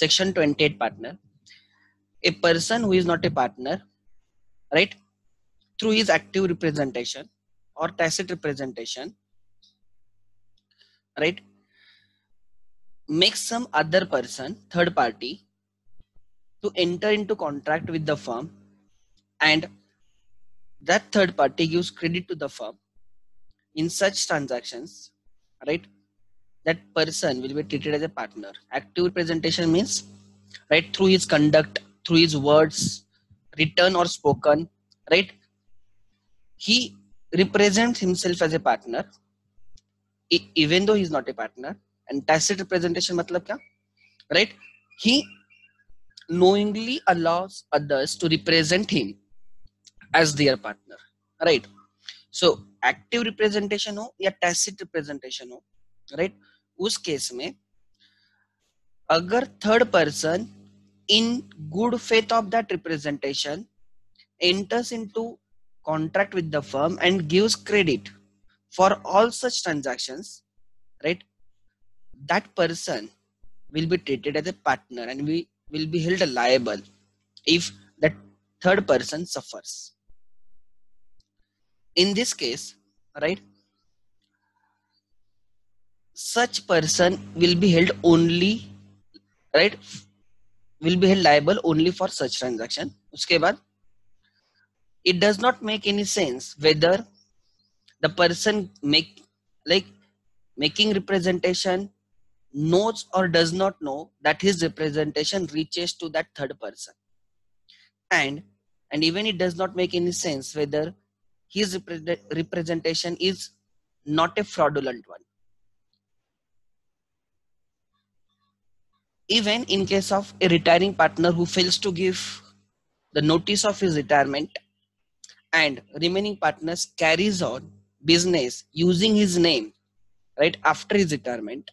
section 28 partner, a person who is not a partner, right, through his active representation or tacit representation, right, makes some other person, third party, to enter into contract with the firm, and that third party gives credit to the firm. In such transactions, right, that person will be treated as a partner. Active representation means, right, through his conduct, through his words, written or spoken, right, he represents himself as a partner even though he is not a partner. And tacit representation matlab kya, right, he knowingly allows others to represent him as their partner, right. So active representation हो या tacit representation हो, right, उस case में अगर third person in good faith of that representation enters into contract with the firm and gives credit for all such transactions, right, that person will be treated as a partner and we will be held liable if that third person suffers. In this case, right, such person will be held only, right, will be held liable only for such transaction. Uske baad, it does not make any sense whether the person making representation knows or does not know that his representation reaches to that third person, and even it does not make any sense whether his representation is not a fraudulent one. Even in case of a retiring partner who fails to give the notice of his retirement and remaining partners carries on business using his name, right, after his retirement,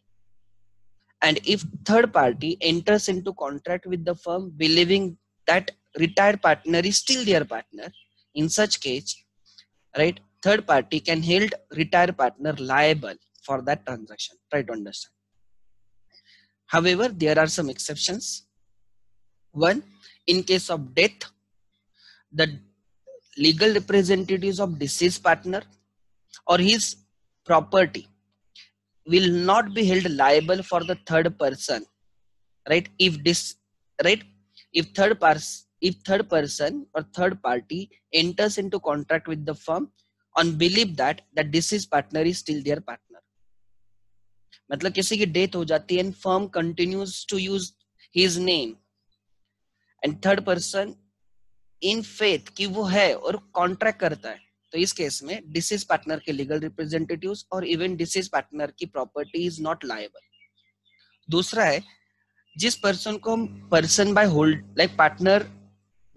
and if third party enters into contract with the firm believing that retired partner is still their partner, in such case, right, third party can hold retired partner liable for that transaction. Try to understand. However, there are some exceptions. One, in case of death, the legal representatives of deceased partner or his property will not be held liable for the third person, right, if third person or third party enters into contract with the firm on belief that the deceased partner is still their partner. मतलब किसी की death हो जाती है and firm continues to use his name and third person in faith कि वो है और कॉन्ट्रैक्ट करता है, तो इस केस में डिसीज पार्टनर के लीगल रिप्रेजेंटेटिव्स और इवन डिसीज पार्टनर की प्रॉपर्टी इज नॉट लायबल. दूसरा है, जिस पर्सन को हम person by hold partner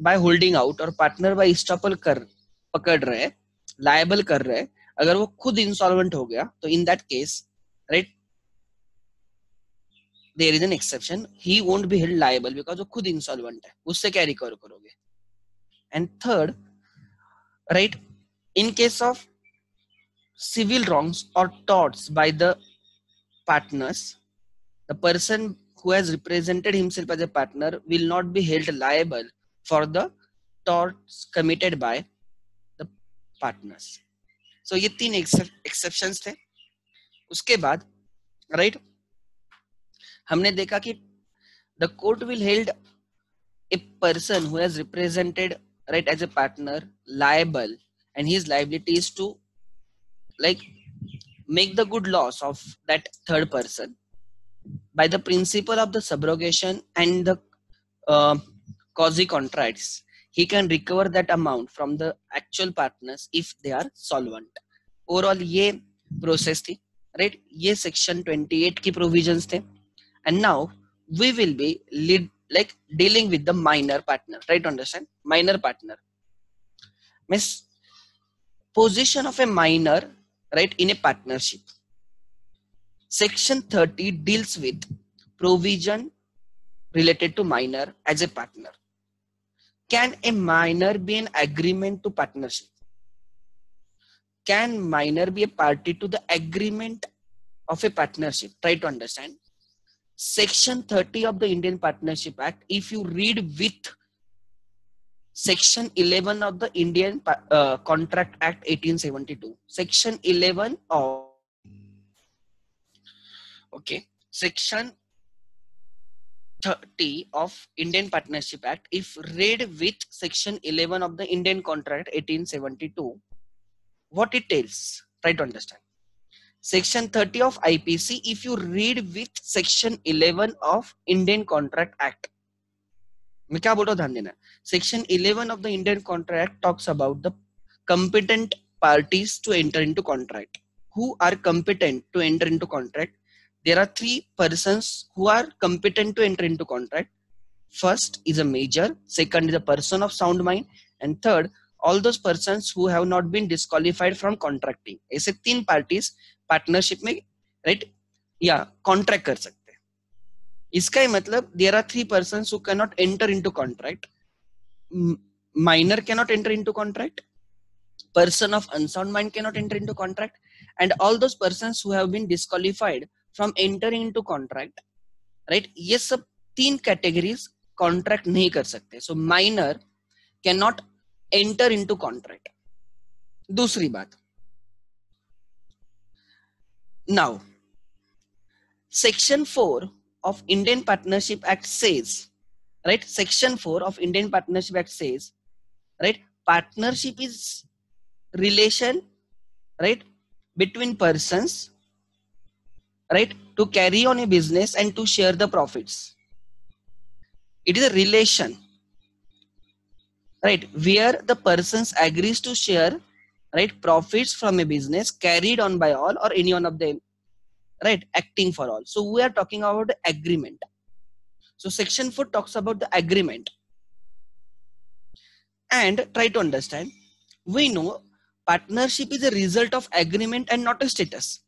by holding out और पार्टनर बाय स्टॉपल कर पकड़ रहे हैं, लायबल कर रहे हैं, अगर वो खुद इंसॉल्वेंट हो गया तो in that case, right, there is an exception, he won't be held liable because वो खुद इंसॉल्वेंट है, उससे क्या रिकवर करोगे. And third, right, in case of civil wrongs or torts by the partners, the person who has represented himself as a partner will not be held liable for the torts committed by the partners. So ये तीन exceptions थे. उसके बाद, right, हमने देखा कि the court will hold a person who has represented, right, as a partner liable, and his liability is to make the good loss of that third person by the principle of the subrogation and the quasi contracts. He can recover that amount from the actual partners if they are solvent. Overall ये process थी, right, ये section 28 की provisions थे. And now we will be dealing with the minor partner. Try to understand. Minor partner means position of a minor, right, in a partnership. Section 30 deals with provision related to minor as a partner. Can a minor be an agreement to partnership? Can minor be a party to the agreement of a partnership? Try to understand. Section 30 of the Indian Partnership Act, if you read with Section 11 of the Indian Contract Act 1872, Section 11 of, okay, Section 30 of Indian Partnership Act, if read with Section 11 of the Indian Contract 1872, what it tells, try to understand. Section 30 of IPC, if you read with Section 11 of Indian Contract Act, मैं क्या बोल रहा हूँ ध्यान देना. Section 11 of the Indian Contract talks about the competent parties to enter into contract. Who are competent to enter into contract? There are three persons who are competent to enter into contract. First is a major, second is a person of sound mind, and third, all those persons who have not been disqualified from contracting. ऐसे तीन parties partnership में, right, या contract कर सकते. इसका ही मतलब there are three persons who cannot enter into contract. Minor cannot enter into contract, person of unsound mind cannot enter into contract, and all those persons who have been disqualified from entering into contract, right, ये सब तीन categories contract नहीं कर सकते. So minor cannot enter into contract. दूसरी बात, now Section 4 of Indian Partnership Act says, right, Section 4 of Indian Partnership Act says, right, partnership is relation, right, between persons, right, to carry on a business and to share the profits. It is a relation, right, where the persons agrees to share, right, profits from a business carried on by all or any one of them, right, acting for all. So we are talking about the agreement. So Section 4 talks about the agreement. And try to understand, we know partnership is a result of agreement and not a status.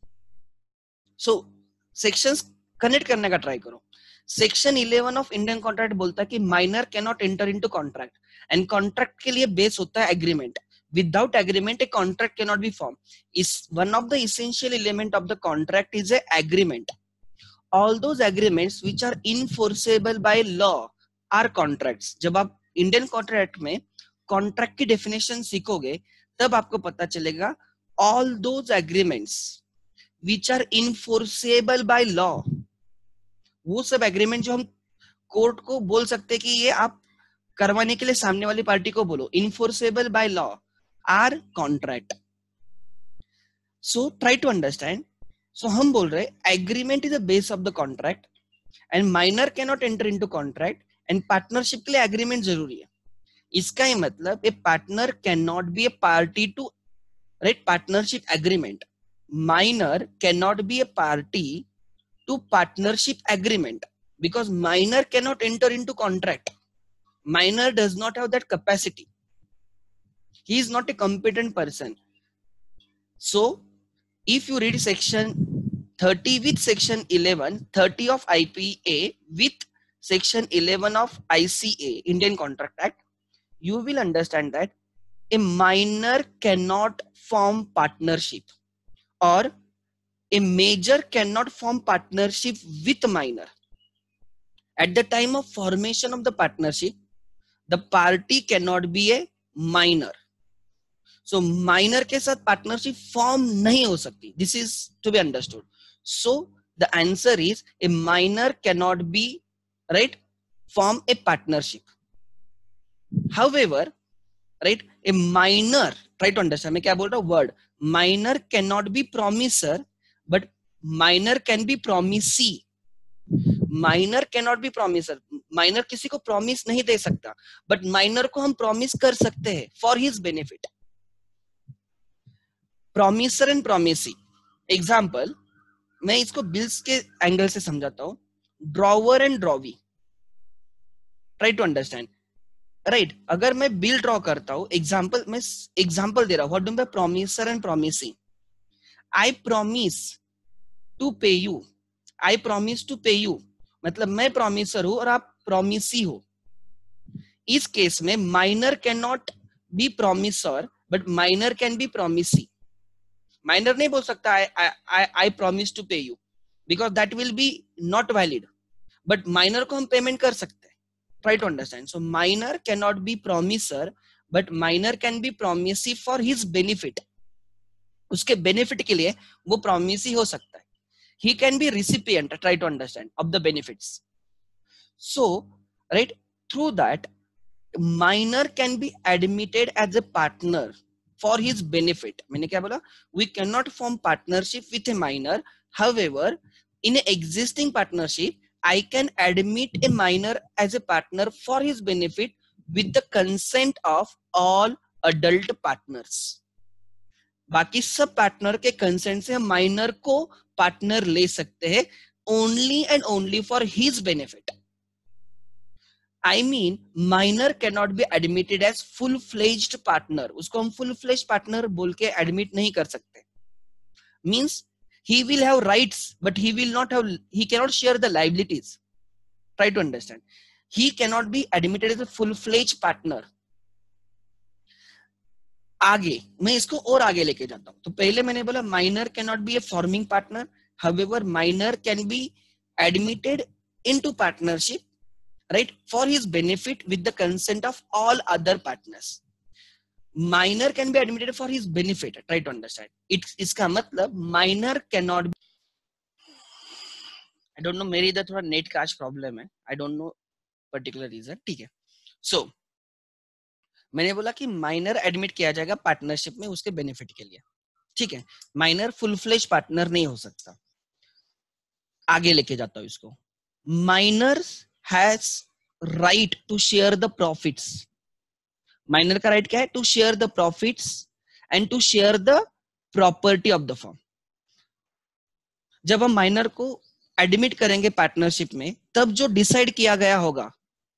So sections connect करने का try करो. Section 11 of Indian Contract बोलता है कि minor cannot enter into contract, and contract के लिए base होता है agreement. Without agreement, a contract cannot be formed. Is one of the essential element of the contract is a agreement. All those agreements which are enforceable by law are contracts. जब आप Indian Contract में contract की definition सीखोगे, तब आपको पता चलेगा all those agreements which are enforceable by law, वो सब agreement जो हम कोर्ट को बोल सकते कि ये आप करवाने के लिए सामने वाली पार्टी को बोलो, enforceable by law are contract. So try to understand. So हम बोल रहे agreement is the base of the contract and minor cannot enter into contract and partnership के लिए agreement जरूरी है. इसका ही मतलब a partner cannot be a party to, right, partnership agreement. Minor cannot be a party to partnership agreement because minor cannot enter into contract. Minor does not have that capacity. He is not a competent person. So if you read Section 30 with Section 11, 30 of IPA with Section 11 of ICA, Indian Contract Act, you will understand that a minor cannot form partnership or a major cannot form partnership with minor. At the time of formation of the partnership, the party cannot be a minor. So minor के साथ partnership form नहीं हो सकती. This is to be understood. So the answer is a minor cannot be, right, form a partnership. However, right, a minor, try to understand, मैं क्या बोल रहा हूँ word, minor cannot be promiser, but minor can be promisee. Minor cannot be promiser. Minor किसी को promise नहीं दे सकता, but minor को हम promise कर सकते हैं for his benefit. Promiser and promisee. Example, मैं इसको bills के angle से समझाता हूँ. Drawer and drawee. Try to understand. Right, अगर मैं बिल ड्रॉ करता हूं, एग्जाम्पल मैं एग्जाम्पल दे रहा हूं, व्हाट डू मैं promiser and promising. I promise to pay you, I promise to pay you मतलब मैं प्रॉमिसर हूं और आप प्रॉमिसी हो. इस केस में minor can not be promisor but minor can be promisee. Minor नहीं बोल सकता I promise to pay you because that will be not valid. But minor को हम पेमेंट कर सकते हैं. Try to understand. So minor can not be promisor, but minor can be promisee for his benefit. उसके benefit के लिए वो promisee हो सकता है. He can be recipient, try to understand, of the benefits. So, right, through that, minor can be admitted as a partner for his benefit. मैंने क्या बोला? We cannot form partnership with a minor. However, in an existing partnership, I can admit a minor as a partner for his benefit with the consent of all adult partners. बाकी sub partner के consent से हम minor को partner ले सकते हैं only and only for his benefit. I mean minor can not be admitted as full fledged partner. उसको हम फुल फ्लेज्ड पार्टनर बोल के एडमिट नहीं कर सकते. Means he will have rights but he will not have, he can not share the liabilities. Try to understand. He can not be admitted as a full fledged partner. आगे मैं इसको और आगे लेके जाता हूं. तो पहले मैंने बोला minor can not be a forming partner. However minor can be admitted into partnership, right, for his benefit with the consent of all other partners. Minor can be admitted for his benefit. Try to understand it. इसका मतलब minor can not, I don't know, मेरी इधर थोड़ा net का आज problem है, I don't know particular reason. ठीक है. सो मैंने बोला कि माइनर एडमिट किया जाएगा पार्टनरशिप में उसके बेनिफिट के लिए. ठीक है. माइनर फुल फ्लेज पार्टनर नहीं हो सकता. आगे लेके जाता हूं इसको. Minor has right to share the profits. Minor का राइट क्या है? To share the profits and to share the property of the firm. जब हम माइनर को एडमिट करेंगे पार्टनरशिप में, तब जो डिसाइड किया गया होगा,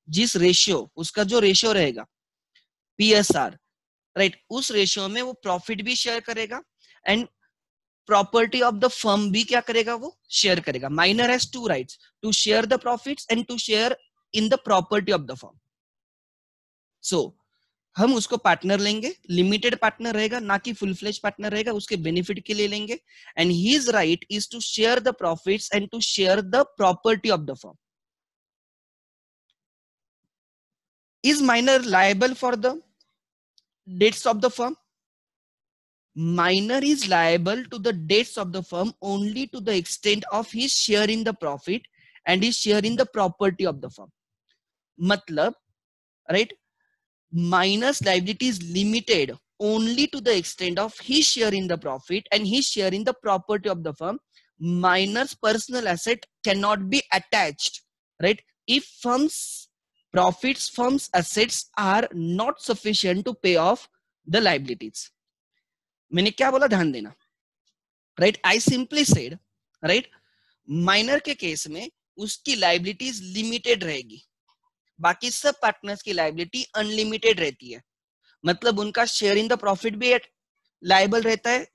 जिस रेशियो, उसका जो रेशियो रहेगा पीएसआर, राइट, उस रेशियो में वो प्रॉफिट भी शेयर करेगा and property of the firm भी क्या करेगा? वो शेयर करेगा. Minor has two rights, to share the profits and to share in the property of the firm. So हम उसको पार्टनर लेंगे, लिमिटेड पार्टनर रहेगा, ना कि फुल फ्लेज पार्टनर रहेगा, उसके बेनिफिट के लिए लेंगे. And his right is to share the profits and to share the property of the firm. Is minor liable for the debts of the firm? Minor is liable to the debts of the firm only to the extent of his share in the profit and his share in the property of the firm. मतलब, right, minor's liability is limited only to the extent of his share in the profit and his share in the property of the firm. Minor's personal asset cannot be attached, right, if firm's profits, firm's assets are not sufficient to pay off the liabilities. मैंने क्या बोला? ध्यान देना. Right, I simply said, right, minor के case में उसकी liabilities limited रहेगी, बाकी सब पार्टनर्स की लाइबिलिटी अनलिमिटेड रहती है. मतलब उनका शेयर इन द प्रॉफिट भी लायबल रहता है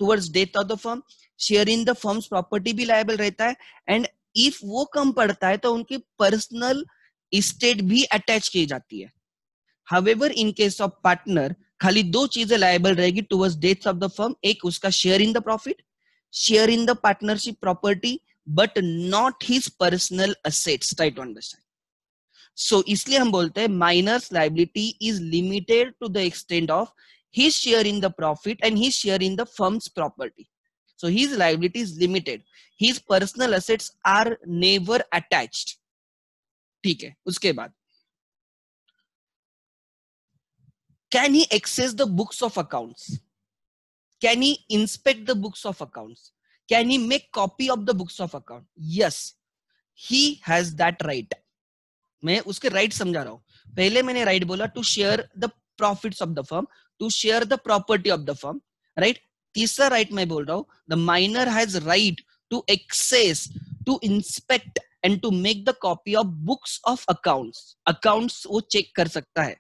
towards debt of the firm, share in the firm's property भी लायबल रहता है, एंड इफ वो कम पड़ता है तो उनकी पर्सनल इस्टेट भी अटैच की जाती है. However in case of partner खाली दो चीजें लायबल रहेगी towards debt of the firm. एक उसका share in the profit, share in the partnership property, but not his personal assets. Try to understand. So इसलिए हम बोलते हैं minor's liability is limited to the extent of his share in the profit and his share in the firm's property. So his liability is limited, his personal assets are never attached. ठीक है. उसके बाद can he access the books of accounts? Can he inspect the books of accounts? Can he make copy of the books of account? Yes, he has that right. मैं उसके right समझा रहा हूं. पहले मैंने राइट बोला to share the profits of the firm, to share the property of the firm, right. तीसरा right मैं बोल रहा हूं, the minor has right to access, to inspect and to make the copy of books of accounts. Accounts वो check कर सकता है.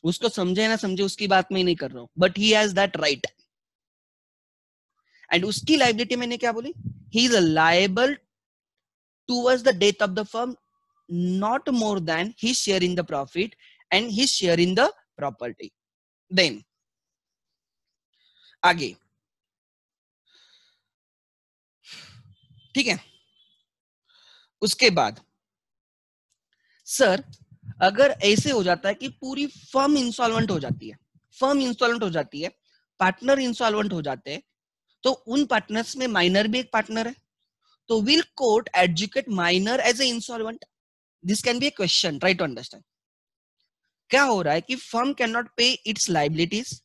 उसको समझे ना समझे उसकी बात में नहीं कर रहा हूं, but he has that right. And उसकी लायबिलिटी मैंने क्या बोली? He is liable towards the death of the firm not more than his share in the profit and his share in the property. Then आगे, ठीक है. उसके बाद sir अगर ऐसे हो जाता है कि पूरी फर्म इंसॉल्वेंट हो जाती है, फर्म इंसॉल्वेंट हो जाती है, पार्टनर इंसॉल्वेंट हो जाते हैं, तो उन पार्टनर्स में माइनर भी एक पार्टनर है, तो will court adjudicate minor as a insolvent? This can be a question, try to understand. क्या हो रहा है कि firm can not pay its liabilities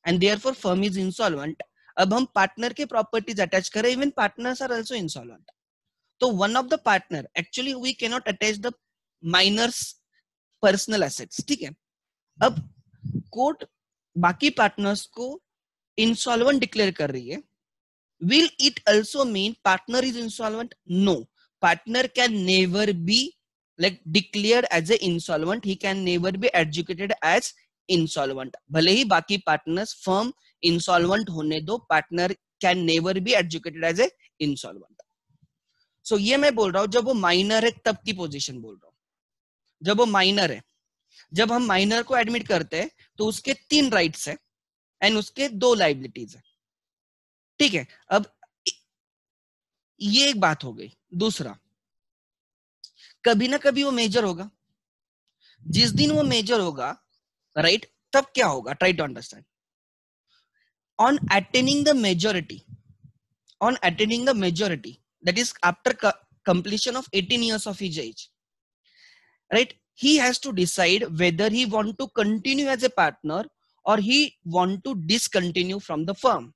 and therefore firm is insolvent. अब हम पार्टनर के प्रॉपर्टीज अटैच करें, even partners are also insolvent. तो one of the partner, actually we can not attach the minor's personal assets. ठीक है. अब court बाकी partners को इंसॉल्वेंट डिक्लेयर कर रही है. Will it also mean partner is insolvent? No, partner can never be like declared as a insolvent. He can never be adjudicated as insolvent. भले ही बाकी पार्टनर्स फर्म इंसॉल्वेंट होने दो, partner can never be adjudicated as a insolvent. So ये मैं बोल रहा हूं जब वो माइनर है तब की पोजीशन बोल रहा हूं. जब वो माइनर है, जब हम माइनर को एडमिट करते हैं तो उसके 3 राइट्स है एंड उसके 2 लाइबिलिटीज है. ठीक है. अब ये एक बात हो गई. दूसरा, कभी ना कभी वो मेजर होगा. जिस दिन वो मेजर होगा, राइट, तब क्या होगा? Try to understand. On attaining the majority, on attaining the majority, that is after completion of 18 years of his age, right, he has to decide whether he want to continue as a partner or he want to discontinue from the firm.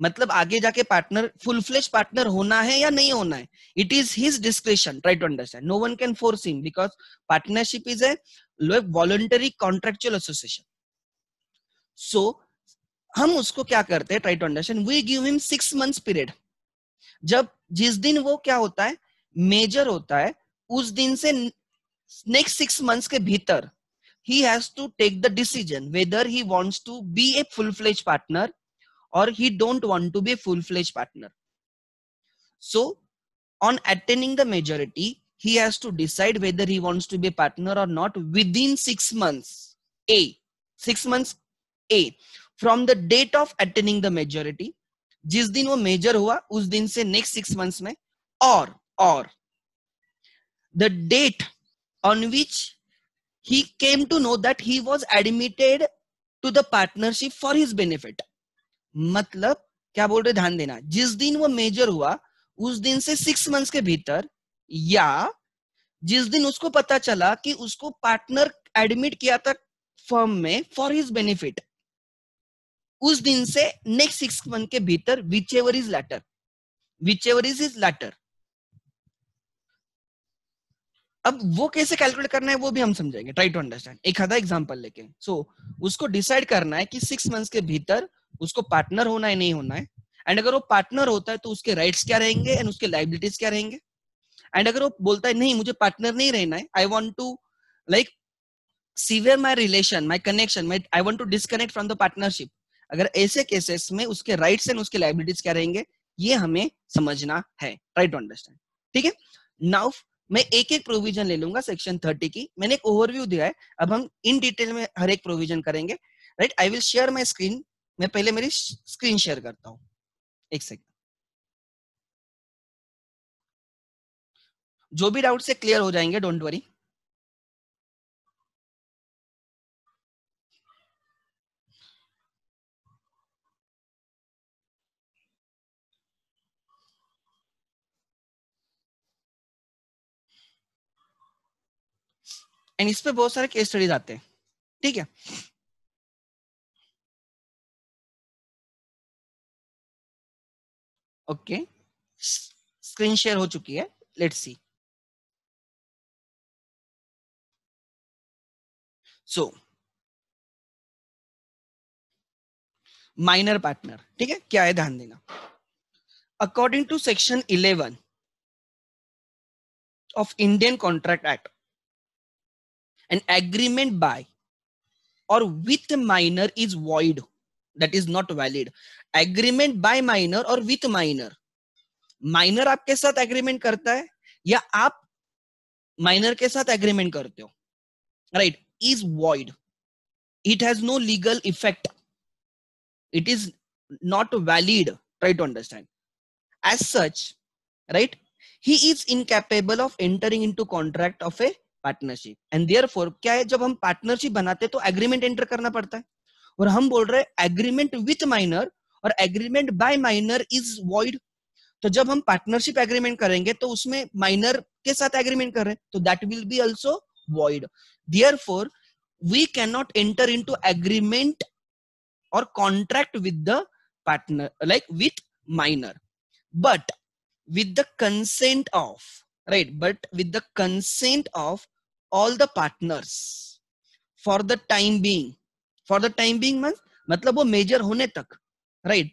मतलब आगे जाके partner, full flash partner होना है या नहीं होना है, it is his description. Try to understand. No one can force him because partnership is a voluntary contractual association. So हम उसको क्या करते हैं? Try to understand. We give him 6 months period. जब जिस दिन वो क्या होता है, मेजर होता है, उस दिन से नेक्स्ट 6 months के भीतर he has to take the decision whether he wants to be a full-fledged partner or he don't want to be a full-fledged partner. So on attaining the majority, he has to decide whether he wants to be a partner or not within 6 months. 6 months A from the date of attaining the majority. जिस दिन वो major हुआ उस दिन से next 6 months में, और the date on which he came to know that he was admitted to the partnership for his benefit. मतलब क्या बोल रहे, ध्यान देना, जिस दिन वो मेजर हुआ उस दिन से 6 months के भीतर, या जिस दिन उसको पता चला कि उसको पार्टनर एडमिट किया था फर्म में फॉर हिज बेनिफिट, उस दिन से नेक्स्ट 6 months के भीतर, whichever is latter, whichever is his latter. अब वो कैसे कैलकुलेट करना है वो भी हम समझेंगे. Try to understand. एक आधा एग्जांपल लेके. सो उसको डिसाइड करना है कि 6 months के भीतर उसको पार्टनर होना है नहीं होना है. एंड अगर वो पार्टनर होता है तो उसके राइट्स क्या रहेंगे एंड उसके लाइबिलिटीज क्या रहेंगे. एंड अगर वो बोलता है नहीं मुझे पार्टनर नहीं रहना है, I want to like sever my relation, my connection, I want to disconnect from the partnership, अगर ऐसे केसेस में उसके राइट्स एंड उसके लाइबिलिटीज क्या रहेंगे, ये हमें समझना है. Try to understand. ठीक है. नाउ मैं एक एक प्रोविजन ले लूंगा सेक्शन 30 की. मैंने एक ओवरव्यू दिया है, अब हम इन डिटेल में हर एक प्रोविजन करेंगे. Right. I will share my screen. मैं पहले मेरी स्क्रीन शेयर करता हूं, एक सेकंड. जो भी डाउट से क्लियर हो जाएंगे, डोंट वरी. एंड इस पे बहुत सारे केस स्टडीज आते हैं. ठीक है. ओके, स्क्रीन शेयर हो चुकी है. Let's see. So minor partner, ठीक है, क्या है ध्यान देना. According to section 11 of Indian Contract Act, an agreement by or with minor is void, that is not valid. Agreement by minor or with minor, minor आपके साथ agreement करता है या आप माइनर के साथ एग्रीमेंट करते हो, right, is void. It has no legal effect. It is not valid. Try to understand. As such, right, he is incapable of entering into contract of a partnership. And therefore क्या है, जब हम partnership बनाते हैं तो agreement enter करना पड़ता है, और हम बोल रहे हैं एग्रीमेंट विथ माइनर और agreement by minor is void. तो जब हम पार्टनरशिप एग्रीमेंट करेंगे तो उसमें माइनर के साथ एग्रीमेंट कर रहे हैं, तो that will be also void. Therefore we can not enter into agreement or contract with the partner, like with minor, but with the consent of, right, but with the consent of all the partners for the time being. For the time being मतलब वो major होने तक, right,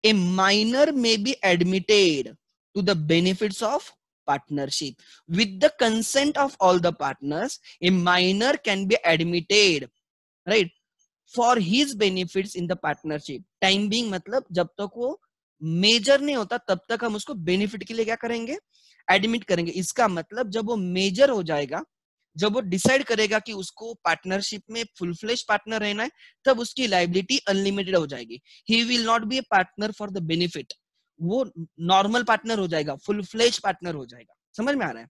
a minor may be admitted to the benefits of partnership. With the consent of all the partners, a minor can be admitted, right, for his benefits in the partnership. Time being मतलब जब तक वो major नहीं होता तब तक हम उसको बेनिफिट के लिए क्या करेंगे, एडमिट करेंगे. इसका मतलब जब वो मेजर हो जाएगा, जब वो डिसाइड करेगा कि उसको पार्टनरशिप में फुल फ्लेश पार्टनर रहना है, तब उसकी लायबिलिटी अनलिमिटेड हो जाएगी. ही will not be a partner for the benefit. वो नॉर्मल पार्टनर हो जाएगा, फुल फ्लेश पार्टनर हो जाएगा. समझ में आ रहा है?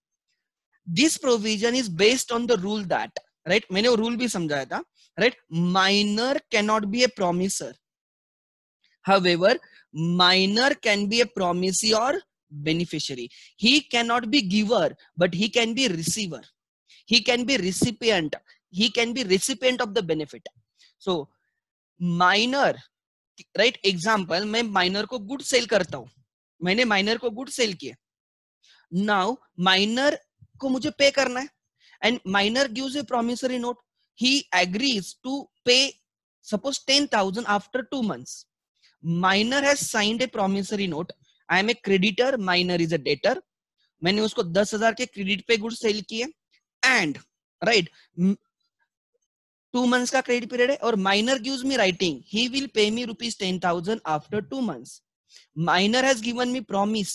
This provision is based on the rule that, right, मैंने वो रूल भी समझाया था, right, minor cannot be a promiser. However, minor can be a promisee or beneficiary. He cannot be giver, but he can be receiver. He can be recipient. He can be recipient of the benefit. So minor, right, example, मैं minor को good sell करता हूं, मैंने minor को good sell किया. Now minor को मुझे पे करना है, and minor gives a promissory note. He agrees to pay suppose 10,000 after 2 months. Minor has signed a promissory note. I am a creditor, minor is a debtor. मैंने उसको 10,000 के credit पे गुड्स सेल किए, एंड राइट 2 months का credit period है, और minor gives me writing, he will pay me rupees 10,000 after 2 months. Minor has given me promise.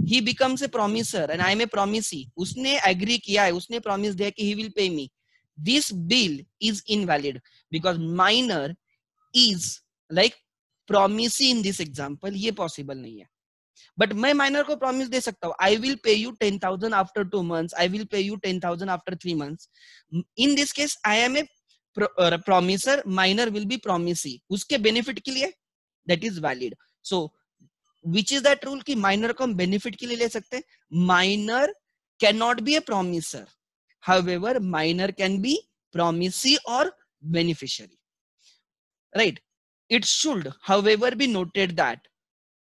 He becomes a promiser and I am a promisee. उसने agree किया है, उसने promise दिया कि he will pay me. This bill is invalid because minor is like promisee in this example. ये possible नहीं है. But मैं minor को promise दे सकता हूँ, I will pay you 10,000 after 2 months. I will pay you 10,000 after 3 months. In this case, I am a promiser. Minor will be promisee. उसके benefit के लिए that is valid. So which is that rule कि minor को हम benefit के लिए ले सकते हैं. Minor cannot be a promiser. However, minor can be promisee or beneficiary. Right? It should, however, be noted that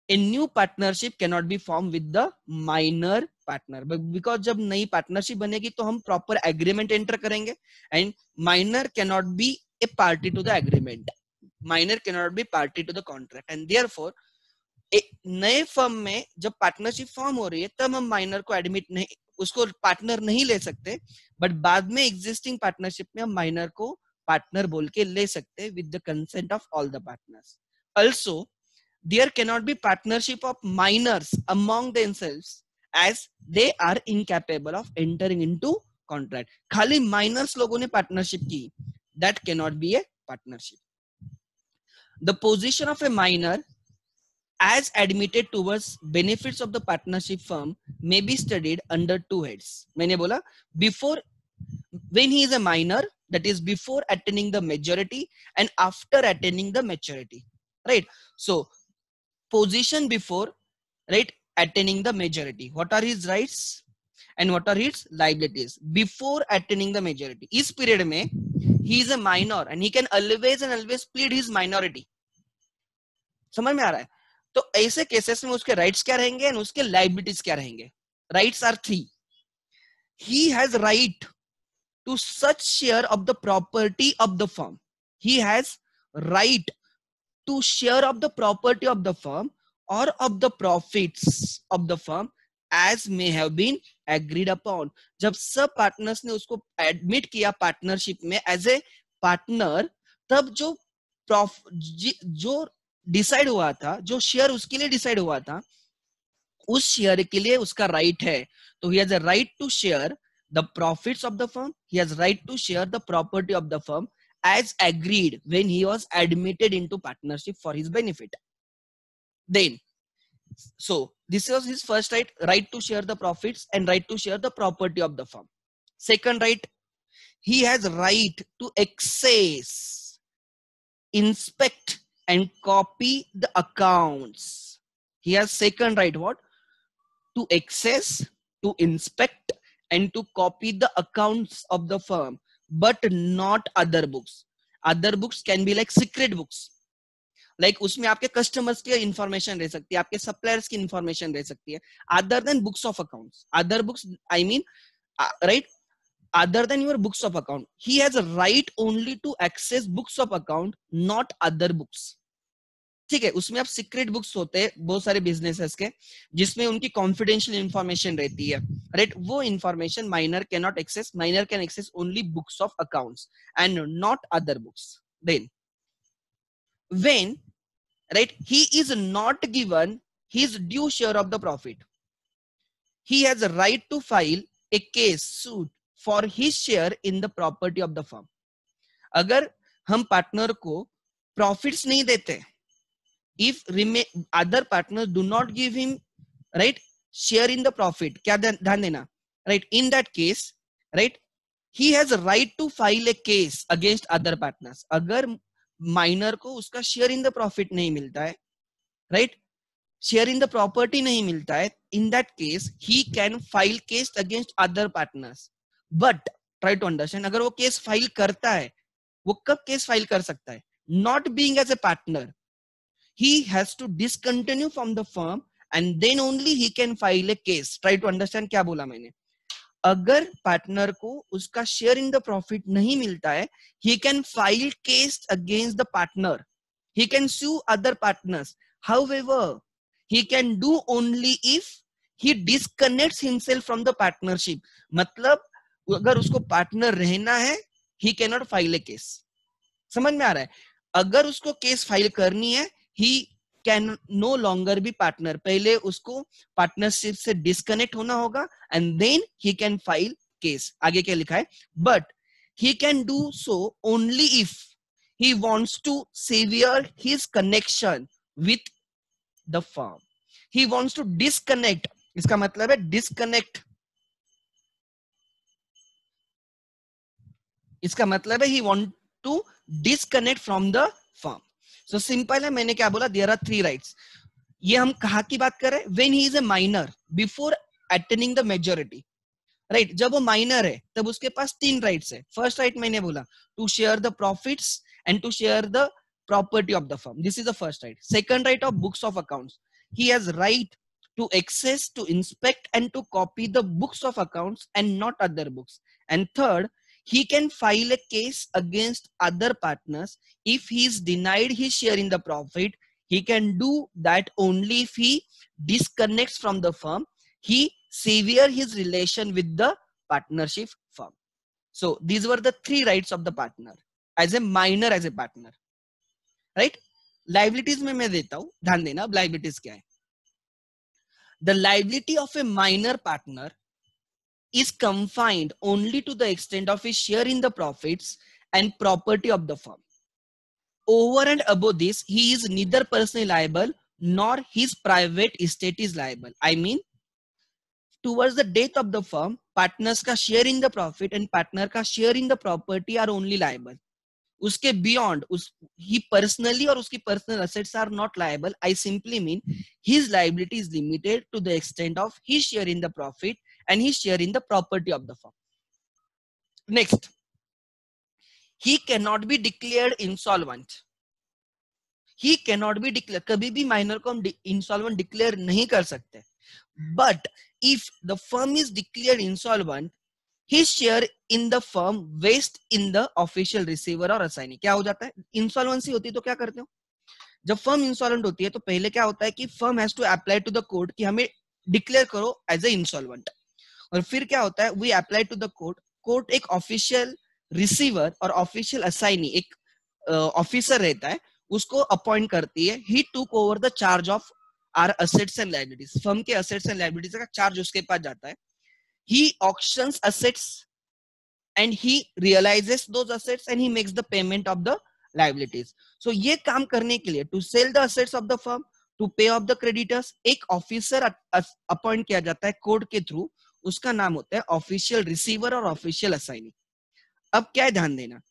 a new partnership cannot be formed with the minor partner. Because जब नई partnership बनेगी तो हम proper agreement enter करेंगे, and minor cannot be a party to the agreement. Minor cannot be party to the contract, and therefore नए firm में जब partnership form हो रही है तब हम माइनर को एडमिट नहीं, उसको पार्टनर नहीं ले सकते, बट बाद में एग्जिस्टिंग पार्टनरशिप में हम माइनर को पार्टनर बोल के ले सकते हैं with the consent of all the partners. Also there can not be partnership of minors among themselves as they are incapable of entering into contract. खाली माइनर्स लोगों ने पार्टनरशिप की, that can not be a partnership. The position of a minor as admitted towards benefits of the partnership firm may be studied under 2 heads. मैंने बोला before, when he is a minor, that is before attaining the majority and after attaining the maturity, right? So position before, right, attaining the majority, what are his rights and what are his liabilities before attaining the majority. इस period में he is a minor and he can always plead his minority. समझ में आ रहा है? तो ऐसे cases में उसके राइट्स क्या रहेंगे और उसके लायबिलिटीज क्या रहेंगे. Rights are 3. He has right to such share of the property of the firm. He has right to share of the property of the firm और of the profits of the firm as may have been agreed upon. जब सब partners ने उसको admit किया partnership में as a partner, तब जो decide हुआ था, जो शेयर उसके लिए डिसाइड हुआ था, उस शेयर के लिए उसका राइट है. तो he has a right to share the profits of the firm, he has right to share the property of the firm as agreed when he was admitted into partnership for his benefit. Then So this was his first right to share the profits and right to share the property of the firm. Second right, he has right to access, inspect and copy the accounts. He has second right, what? To access, to inspect and to copy the accounts of the firm, but not other books. Other books can be like secret books. Like उसमें आपके customers की information रह सकती है, आपके suppliers की information रह सकती है, other than books of accounts. Other books, I mean, right, other than your books of account. He has a right only to access books of account, not other books. ठीक है, उसमें आप secret books होते हैं बहुत सारे businesses के, जिसमें उनकी कॉन्फिडेंशियल इंफॉर्मेशन रहती है, राइट. वो information minor can not access. Minor can access only books of accounts and not other books. Then when, right, he is not given his due share of the profit, he has a right to file a case suit for his share in the property of the firm. अगर हम partner को profits नहीं देते, if other partners do not give him, right, share in the profit, क्या ध्यान देना, right, in that case, right, he has a right to file a case against other partners. अगर minor को उसका share in the profit नहीं मिलता है, right, share in the property नहीं मिलता है, in that case he can file case against other partners. But try to understand, अगर वो केस फाइल करता है, वो कब केस फाइल कर सकता है? Not being as a partner, he has to discontinue from the firm and then only he can file a case. Try to understand क्या बोला मैंने. अगर पार्टनर को उसका शेयर इन द प्रॉफिट नहीं मिलता है, he can file case against the partner, he can sue other partners. However, he can do only if he disconnects himself from the partnership. मतलब अगर उसको पार्टनर रहना है, he cannot file a case. समझ में आ रहा है? अगर उसको केस फाइल करनी है, he can no longer be partner. पहले उसको पार्टनरशिप से डिस्कनेक्ट होना होगा and then he can file case. आगे क्या लिखा है? But he can do so only if he wants to sever his connection with the firm. He wants to disconnect. इसका मतलब है disconnect. इसका मतलब है he want to disconnect from the firm. So simple है, मैंने क्या बोला, there are 3 rights. ये हम कहाँ की बात कर रहे हैं? When he is a minor before attaining the majority, right? जब वो minor है तब उसके पास 3 rights है. First right मैंने बोला, to share the profits and to share the property of the firm. This is the first right. Second right of books of accounts. He has right to access, to inspect and to copy the books of accounts and not other books. And third, he can file a case against other partners if he is denied his share in the profit. He can do that only if he disconnects from the firm, he sever his relation with the partnership firm. So these were the 3 rights of the partner as a minor, as a partner, right? Liabilities में मैं देता हूं, ध्यान देना. अब liabilities क्या है? The liability of a minor partner is confined only to the extent of his share in the profits and property of the firm. Over and above this, he is neither personally liable nor his private estate is liable. I mean, towards the death of the firm, partners का share in the profit and partner का share in the property are only liable. उसके beyond, he personally or उसकी personal assets are not liable. I simply mean his liability is limited to the extent of his share in the profit and his share in the property of the firm. Next, he cannot be declared insolvent. He cannot be declared. कभी भी minor को हम insolvent declare नहीं कर सकते. But if the firm is declared insolvent, his share in the firm vests in the official receiver or assignee. क्या हो जाता है? Insolvency होती है तो क्या करते हो? जब firm insolvent होती है तो पहले क्या होता है कि firm has to apply to the court कि हमें declare करो as a insolvent. और फिर क्या होता है? We apply to the court. Court एक official receiver और official assignee, एक officer रहता है, उसको अपॉइंट करती है. He took over the charge of our assets and liabilities. Firm के assets and liabilities का charge उसके पास जाता है. He auctions assets and he realizes those assets and he makes the payment of the liabilities. So ये काम करने के लिए, to sell the assets of the firm, to pay off the creditors, एक ऑफिसर अपॉइंट किया जाता है court के थ्रू, उसका नाम होता है ऑफिशियल रिसीवर और ऑफिशियल असाइनी। अब क्या है ध्यान देना,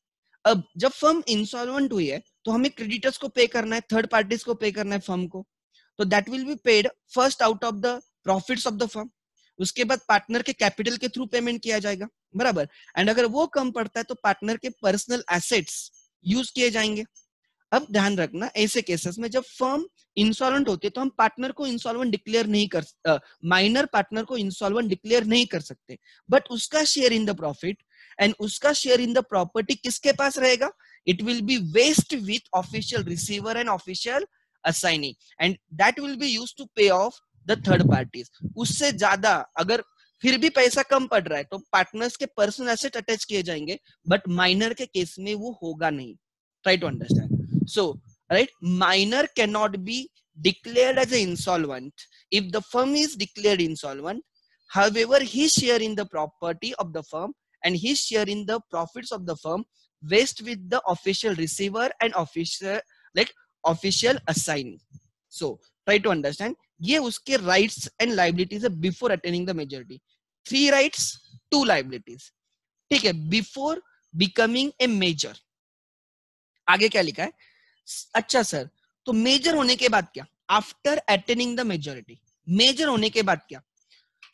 अब जब फर्म इंसॉल्वेंट हुई है तो हमें क्रेडिटर्स को पे करना है, थर्ड पार्टीज को पे करना है फर्म को, तो that will be paid first out of the profits of the firm, उसके बाद पार्टनर के कैपिटल के थ्रू पेमेंट किया जाएगा, बराबर। एंड अगर वो कम पड़ता है तो पार्टनर के पर्सनल एसेट्स यूज किए जाएंगे। अब ध्यान रखना, ऐसे केसेस में जब फर्म इंसॉल्वेंट होती है तो हम पार्टनर को इंसॉल्वेंट डिक्लेयर नहीं कर, माइनर पार्टनर को इंसॉल्वेंट डिक्लेयर नहीं कर सकते, बट उसका share in the profit and उसका शेयर इन द प्रॉपर्टी किसके पास रहेगा, it will be vest with official receiver and official assignee, and that will be used to pay off the third parties. उससे ज्यादा अगर फिर भी पैसा कम पड़ रहा है तो पार्टनर्स के पर्सनल एसेट अटैच किए जाएंगे, बट माइनर के केस में वो होगा नहीं। Try to understand. So, right, minor cannot be declared as an insolvent if the firm is declared insolvent. However, his share in the property of the firm and his share in the profits of the firm vest with the official receiver and official assignee. So, try to understand. ये उसके rights and liabilities है before attaining the majority. 3 rights, 2 liabilities. ठीक है, before becoming a major. आगे क्या लिखा है? अच्छा सर, तो मेजर होने के बाद क्या? After attaining the majority, major होने के बाद क्या?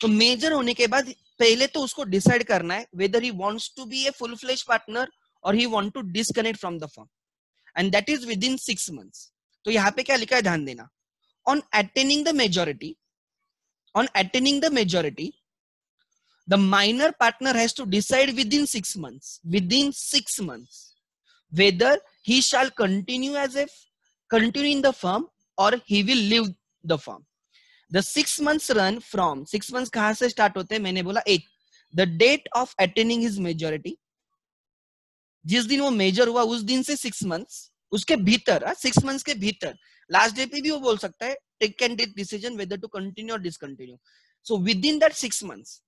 तो मेजर होने के बाद पहले तो उसको डिसाइड करना है whether he wants to be a full fledge partner और he want to disconnect from the firm, and that is within 6 months. तो यहाँ पे क्या लिखा है ध्यान देना, on attaining the majority, on attaining the majority the minor partner has to decide within 6 months, within 6 months, whether he shall continue in the firm or he will leave the firm. The 6 months run from 6 months कहां से start होते हैं? मैंने बोला एक, the date of attaining his majority, जिस दिन वो मेजर हुआ उस दिन से 6 months, उसके भीतर 6 months के भीतर लास्ट डे पे भी वो बोल सकता है take can take decision whether to continue और discontinue. So within that 6 months,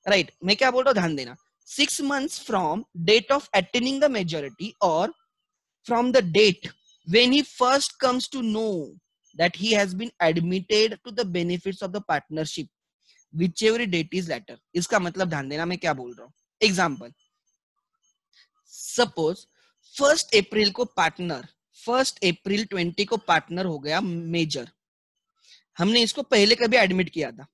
right, मैं क्या बोल रहा हूं ध्यान देना, 6 months from date of attaining the majority or from the date when he first comes to know that he has been admitted to the benefits of the partnership, whichever date is latter. इसका मतलब ध्यान देना मैं क्या बोल रहा हूं। Example, suppose 1 अप्रैल को पार्टनर, 1 अप्रैल 20 को पार्टनर हो गया मेजर, हमने इसको पहले कभी एडमिट किया था,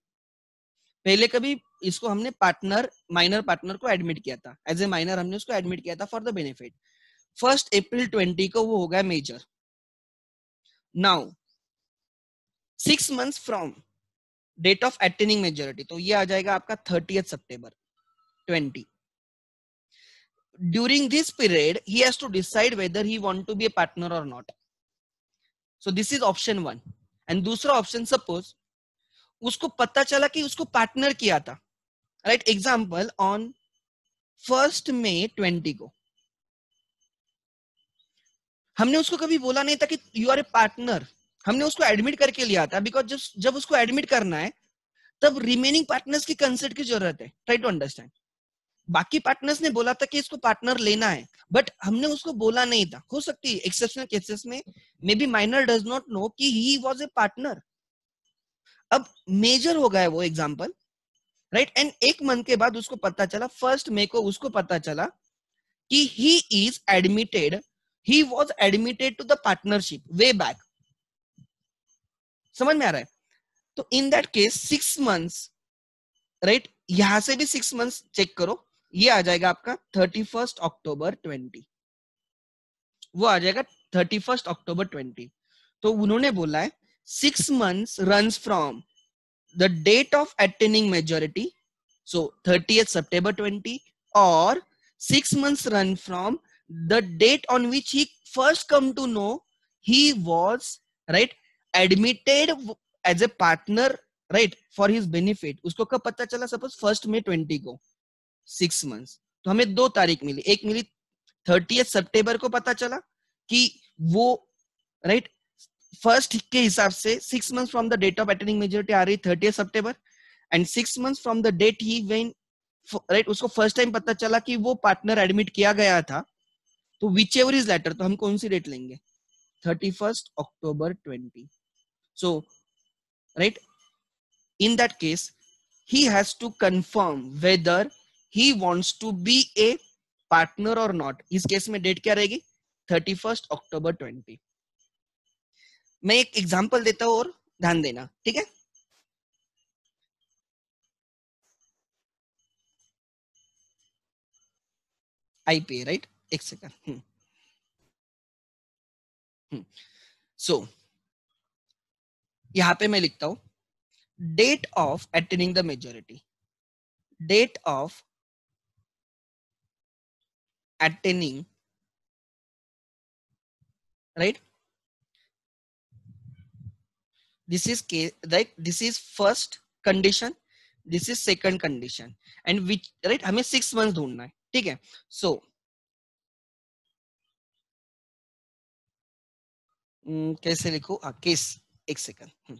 पहले कभी इसको हमने पार्टनर, माइनर पार्टनर को एडमिट किया था, एज ए माइनर हमने उसको एडमिट किया था फॉर द बेनिफिट। 1 अप्रैल 20 को वो हो गया major. Now 6 months from date of attaining majority, तो ये आ जाएगा आपका 30 सितंबर 20। During this period he has to decide whether he want to be a partner और not. So this is option 1। And दूसरा ऑप्शन, सपोज उसको पता चला कि उसको पार्टनर किया था, राइट, एग्जाम्पल ऑन 1 मई 20 को हमने उसको कभी बोला नहीं था कि यू आर ए पार्टनर, हमने उसको एडमिट करके लिया था, बिकॉज जब उसको एडमिट करना है तब रिमेनिंग पार्टनर्स की कंसेंट की जरूरत है। ट्राई टू अंडरस्टैंड, बाकी पार्टनर्स ने बोला था कि इसको पार्टनर लेना है, बट हमने उसको बोला नहीं था। हो सकती है एक्सेप्शनल केसेस में may be minor does not know कि ही वाज ए पार्टनर। अब मेजर हो गया वो एग्जांपल, राइट, एंड 1 मंथ के बाद उसको पता चला, 1 मई को उसको पता चला कि he is admitted, he was admitted to the partnership way back। समझ में आ रहा है? तो in that case 6 months, right, यहां से भी 6 months चेक करो, ये आ जाएगा आपका 31 अक्टूबर 20, वो आ जाएगा 31 अक्टूबर 20। तो उन्होंने बोला है 6 months runs from the date of attaining majority, so 30th September 20, or 6 months run from the date on which he first come to know he was, right, admitted as a partner, right, for his benefit। उसको कब पता चला? Suppose 1 मई 20 को, 6 months, तो हमें 2 तारीख मिली, एक मिली 30th सितंबर को पता चला कि वो, राइट, फर्स्ट के हिसाब से 6 months from the date of attaining majority आ रही 30th सितंबर, and 6 months from the date he when, right, उसको फर्स्ट टाइम पता चला कि वो पार्टनर एडमिट किया गया था। तो विच एवर इज लेटर, तो हम कौन सी डेट लेंगे? 31 अक्टूबर 20। So right, in that case he has to confirm whether he wants to be a partner or not. इस केस में डेट क्या रहेगी? 31 अक्टूबर 20। मैं एक एग्जांपल देता हूं और ध्यान देना, ठीक है? IPA, right? एक सेकंड। सो यहां पे मैं लिखता हूं date of attaining the majority, date of attaining, right? This is case, right? This is first condition, this is second condition, and which, right, हमें 6 months ढूंढना है, ठीक है? So कैसे लिखूं? केस, एक सेकंड।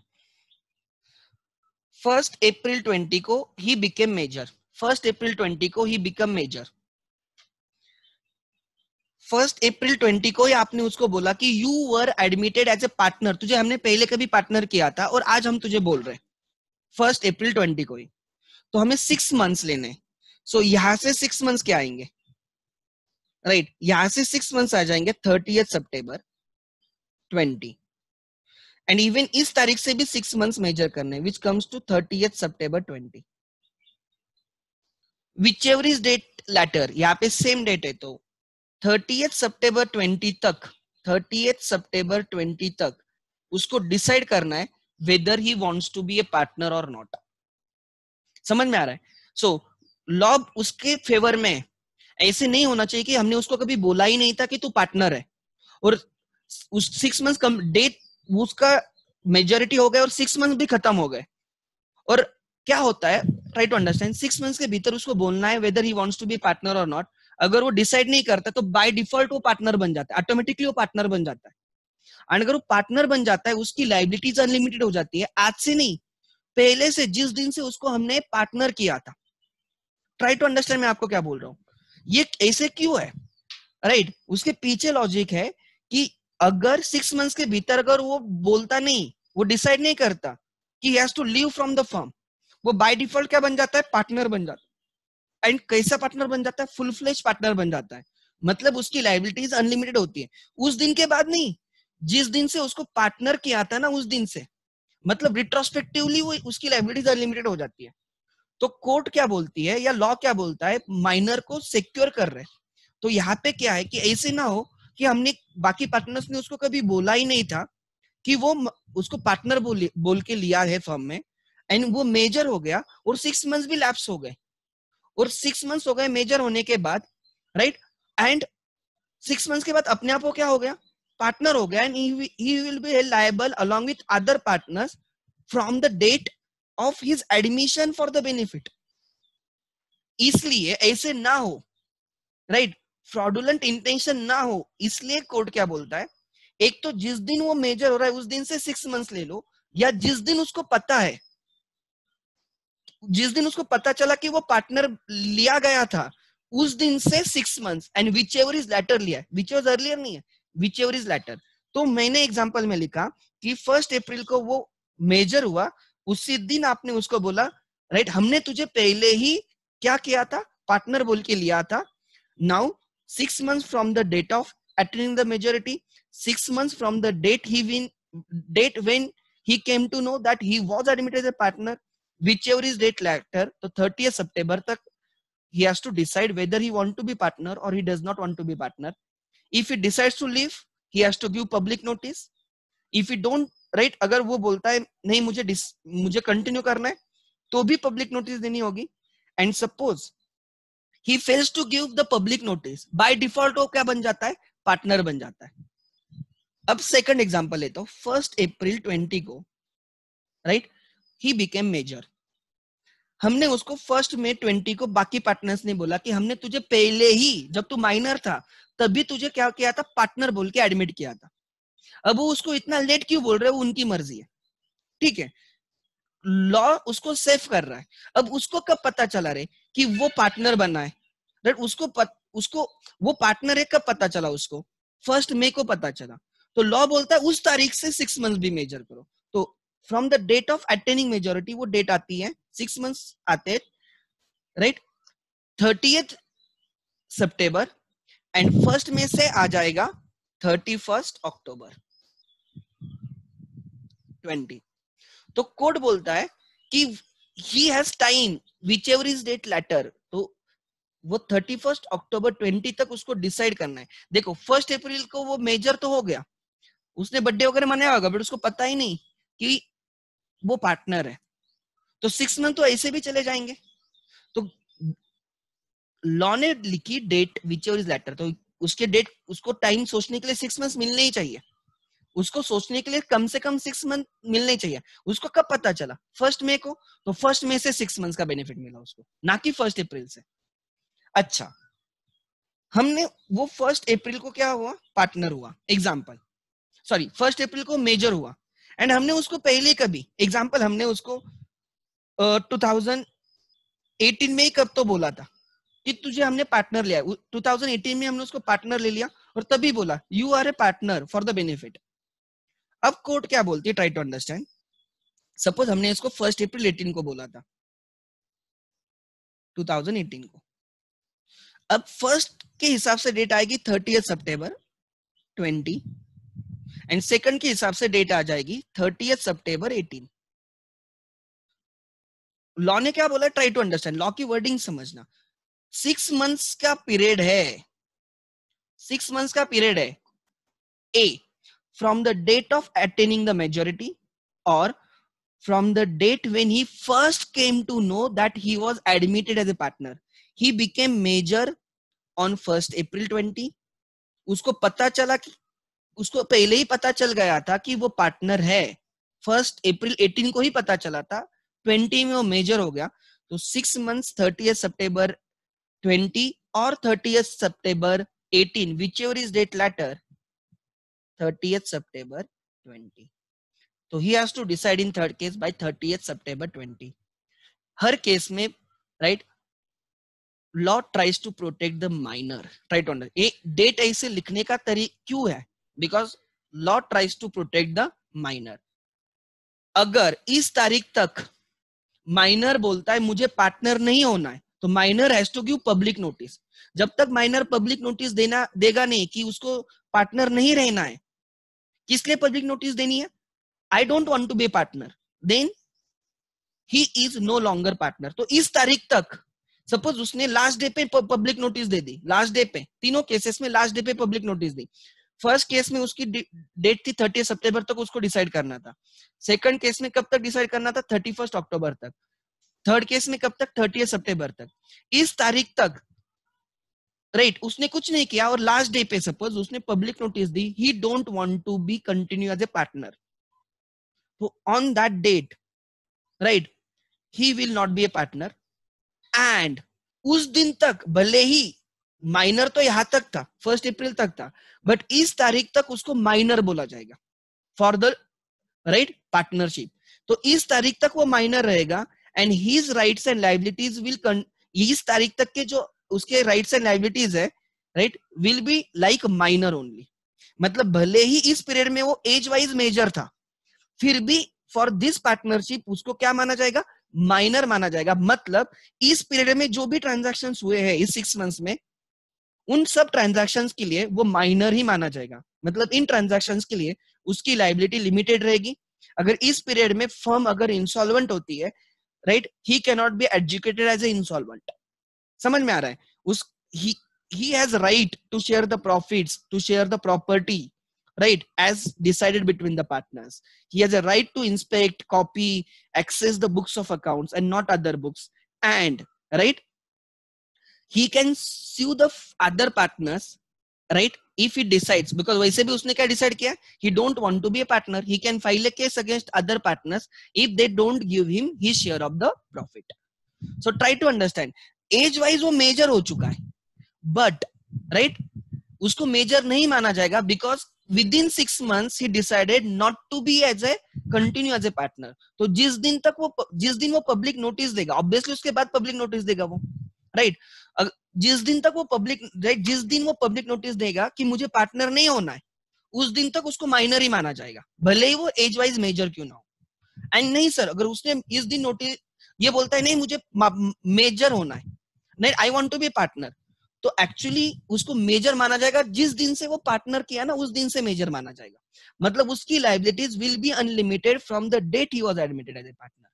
1 अप्रैल 20 को ही बिकेम मेजर, 1 अप्रैल 20 को ही बिकम मेजर। 1 अप्रैल 20 को ही आपने उसको बोला कि you were admitted as a partner, तुझे हमने पहले कभी पार्टनर किया था और आज हम तुझे बोल रहे हैं 1 अप्रैल 20 को ही। तो हमें 6 मंथ्स लेने, सो यहां से 6 मंथ्स क्या आएंगे? राइट, यहां से 6 मंथ्स आ जाएंगे 30 सितंबर 20, एंड इवन इस तारीख से भी 6 मंथ्स मेजर करने, विच कम्स टू 30 सितंबर 20। Whichever is date later, यहाँ पे सेम डेट है, तो 30 सितंबर 20 तक, 30 सितंबर 20 तक उसको डिसाइड करना है whether he wants to be a partner और नॉट। समझ में आ रहा है? सो लॉ उसके फेवर में, ऐसे नहीं होना चाहिए कि हमने उसको कभी बोला ही नहीं था कि तू पार्टनर है और उस 6 मंथ्स कम डेट उसका मेजॉरिटी हो गया और 6 मंथ्स भी खत्म हो गए। और क्या होता है, ट्राई टू अंडरस्टैंड, 6 मंथ्स के भीतर उसको बोलना है whether he wants to be partner और नॉट। अगर वो डिसाइड नहीं करता तो बाय डिफॉल्ट वो पार्टनर बन जाता है, ऑटोमेटिकली वो पार्टनर बन जाता है। एंड अगर वो पार्टनर बन जाता है उसकी लाइबिलिटीज अनलिमिटेड हो जाती है, आज से नहीं, पहले से, जिस दिन से उसको हमने पार्टनर किया था। ट्राई टू अंडरस्टैंड मैं आपको क्या बोल रहा हूँ, ये ऐसे क्यों है, राइट? उसके पीछे लॉजिक है कि अगर 6 मंथ्स के भीतर अगर वो बोलता नहीं, वो डिसाइड नहीं करता कि he has to leave from the firm, वो बाय डिफॉल्ट क्या बन जाता है? पार्टनर बन जाता है। एंड कैसा पार्टनर बन जाता है? फुल फ्लेज पार्टनर बन जाता है। मतलब उसकी लाइबिलिटीज अनलिमिटेड होती है। उस दिन के बाद नहीं, जिस दिन से उसको पार्टनर किया था ना, उस दिन से, मतलब रिट्रोस्पेक्टिवली वो उसकी लाइबिलिटीज अनलिमिटेड हो जाती है। तो कोर्ट क्या बोलती है या लॉ क्या बोलता है? माइनर को सिक्योर कर रहे। तो यहाँ पे क्या है कि ऐसे ना हो कि हमने, बाकी पार्टनर्स ने उसको कभी बोला ही नहीं था कि वो उसको पार्टनर बोल के लिया है फर्म में, एंड वो मेजर हो गया और 6 मंथ्स भी लैप्स हो गए, और 6 मंथ्स हो गए मेजर होने के बाद, राइट? एंड 6 मंथ्स के बाद अपने आप वो क्या हो गया? पार्टनर हो गया, and he will be liable along with other partners from the date of his admission for the benefit. इसलिए ऐसे ना हो, राइट, फ्रॉडुलेंट इंटेंशन ना हो, इसलिए कोर्ट क्या बोलता है, एक तो जिस दिन वो मेजर हो रहा है उस दिन से 6 मंथ्स ले लो, या जिस दिन उसको पता है, जिस दिन उसको पता चला कि वो पार्टनर लिया गया था, उस दिन से 6 months, and whichever is later लिया है, विच एवर अर्लियर नहीं है, विच एवर इज लेटर। तो मैंने एग्जांपल में लिखा कि 1 अप्रैल को वो मेजर हुआ, उसी दिन आपने उसको बोला, राइट, हमने तुझे पहले ही क्या किया था? पार्टनर बोल के लिया था। Now, 6 months from the date of attaining the majority, 6 months from the date when he came to know that he was admitted as a partner, whichever is date later, तो 30th September तक he has to decide whether he want to be partner or he does not want to be partner. If he decides to leave, he has to give public notice. If he don't, right, अगर वो बोलता है नहीं मुझे continue करना है, तो भी पब्लिक नोटिस देनी होगी। And suppose he fails to give the public notice, by default वो क्या बन जाता है? पार्टनर बन जाता है। अब सेकंड एग्जांपल लेता हूं, 1 अप्रैल 20 को, राइट, ही बिकेम मेजर। हमने उसको 1 मई 20 को, बाकी पार्टनर्स ने बोला कि हमने तुझे पहले ही, जब तू माइनर था तभी तुझे क्या किया था? पार्टनर बोल के एडमिट किया था। अब वो उसको इतना लेट क्यों बोल रहे हैं? वो उनकी मर्जी है, ठीक है? लॉ उसको सेफ कर रहा है। अब उसको कब पता चला रे कि वो पार्टनर बना है? राइट, उसको वो पार्टनर है कब पता चला? उसको 1 मई को पता चला। तो लॉ बोलता है उस तारीख से 6 मंथ भी मेजर करो। तो from the date of attaining majority, वो डेट आती है 6 मंथ्स आते, राइट, 30th सितंबर, एंड फर्स्ट में से आ जाएगा 31st अक्टूबर 20। तो कोड बोलता है कि he has time whichever is date later, तो वो 31st अक्टूबर 20 तक उसको डिसाइड करना है। देखो 1 अप्रैल को वो मेजर तो हो गया, उसने बर्थडे वगैरह मनाया होगा, बट उसको पता ही नहीं कि वो पार्टनर है, तो 6 मंथ तो ऐसे भी चले जाएंगे। तो लॉ ने लिखी डेट विचएवर इज लेटर, तो उसके डेट, उसको टाइम सोचने के लिए 6 मंथ मिलने ही चाहिए, उसको सोचने के लिए कम से कम 6 मंथ मिलने चाहिए। उसको कब पता चला? 1 मई को, तो 1 मई से 6 मंथ का बेनिफिट मिला उसको, ना कि 1 अप्रैल से। अच्छा, हमने वो 1 अप्रैल को क्या हुआ, पार्टनर हुआ, एग्जाम्पल, सॉरी 1 अप्रैल को मेजर हुआ, एंड हमने उसको पहले कभी, एग्जाम्पल हमने उसको 2018 में ही कब तो बोला था कि तुझे हमने पार्टनर लिया, 2018 में हमने उसको पार्टनर ले लिया, और तभी बोला you are a partner for the benefit. अब कोर्ट क्या बोलती है, ट्राई टू अंडरस्टैंड। सपोज हमने इसको 1 अप्रैल 18 को बोला था, 2018 को, अब फर्स्ट के हिसाब से डेट आएगी 30th सितंबर 20, एंड सेकंड के हिसाब से डेट आ जाएगी 30th सितंबर 18। लॉ ने क्या बोला, ट्राई टू अंडरस्टैंड, लॉ की वर्डिंग समझना। 6 मंथ्स का पीरियड है, 6 मंथ्स का पीरियड है, a from the date of attaining the majority, और from the date when he first came to know that he was admitted as a partner. He became major on 1st April 20. उसको पता चला कि, उसको पहले ही पता चल गया था कि वो पार्टनर है, 1 अप्रैल 18 को ही पता चला था, 20 में वो मेजर हो गया, तो 6 मंथ्स 30th सितंबर 20 और 30th September 18, whichever is date later, 30th September 20. तो he has to decide in third case by 30th September 20. हर केस में, right, law tries to protect the minor, try to understand. एक date ऐसे लिखने का तरीका क्यों है, because law tries to protect the minor. अगर इस तारीख तक माइनर बोलता है मुझे पार्टनर नहीं होना है, तो minor has to give public notice. जब तक माइनर पब्लिक नोटिस देगा नहीं कि उसको पार्टनर नहीं रहना है, किस लिए पब्लिक नोटिस देनी है? I don't want to be a partner, then he is no longer partner। तो इस तारीख तक, सपोज उसने लास्ट डे पे पब्लिक नोटिस दे दी, लास्ट डे पे, तीनों केसेस में लास्ट डे पे पब्लिक नोटिस दी। फर्स्ट केस में उसकी डेट थी 30 सितंबर तक उसको डिसाइड करना था, सेकंड केस में कब तक डिसाइड करना था, 31 अक्टूबर तक, थर्ड केस में कब तक, 30 सितंबर तक। इस तारीख तक, राइट, उसने कुछ नहीं किया, और लास्ट डे पे सपोज उसने पब्लिक नोटिस दी, he don't want to be continue as a partner, तो on that date, right, he will not be a partner, and उस दिन तक भले ही माइनर तो यहां तक था, 1 अप्रैल तक था, बट इस तारीख तक उसको माइनर बोला जाएगा फॉर द, राइट, पार्टनरशिप। तो इस तारीख तक वो माइनर रहेगा, and his rights and liabilities will, इस तारीख तक के जो उसके राइट्स एंड लाइबिलिटीज है, right, will be like minor only. मतलब भले ही इस पीरियड में वो एज वाइज मेजर था, फिर भी फॉर दिस पार्टनरशिप उसको क्या माना जाएगा, माइनर माना जाएगा। मतलब इस पीरियड में जो भी ट्रांजैक्शंस हुए हैं इस 6 मंथ्स में, उन सब ट्रांजैक्शंस के लिए वो माइनर ही माना जाएगा। मतलब इन ट्रांजैक्शंस के लिए उसकी लायबिलिटी लिमिटेड रहेगी। अगर इस पीरियड में फर्म अगर इंसॉल्वेंट होती है, right, he can not be adjudicated as a insolvent. समझ में आ रहा है? उस he has right to share the profits, to share the property, right, as decided between the partners. He has a right to inspect, copy, access the books of accounts and not other books, and right, he can sue the other partners, right, if he decides, because वैसे भी उसने क्या decide किया, he don't want to be a partner, he can file a case against other partners if they don't give him his share of the profit. So try to understand, age wise वो major हो चुका है, but right, उसको major नहीं माना जाएगा, because within 6 months he decided not to be as a continue as a partner. तो जिस दिन वो पब्लिक नोटिस देगा, ऑब्वियसली उसके बाद पब्लिक नोटिस देगा वो, राइट, जिस दिन तक वो पब्लिक, राइट, जिस दिन वो पब्लिक नोटिस देगा कि मुझे पार्टनर नहीं होना है, उस दिन तक उसको माइनर ही माना जाएगा, भले ही वो एज वाइज मेजर क्यों ना हो। एंड नहीं सर, अगर उसने इस दिन नोटिस ये बोलता है नहीं मुझे मेजर होना है, नहीं I want to be partner, तो एक्चुअली उसको मेजर माना जाएगा जिस दिन से वो पार्टनर किया ना, उस दिन से मेजर माना जाएगा। मतलब उसकी liabilities will be unlimited from the date he was admitted as a partner.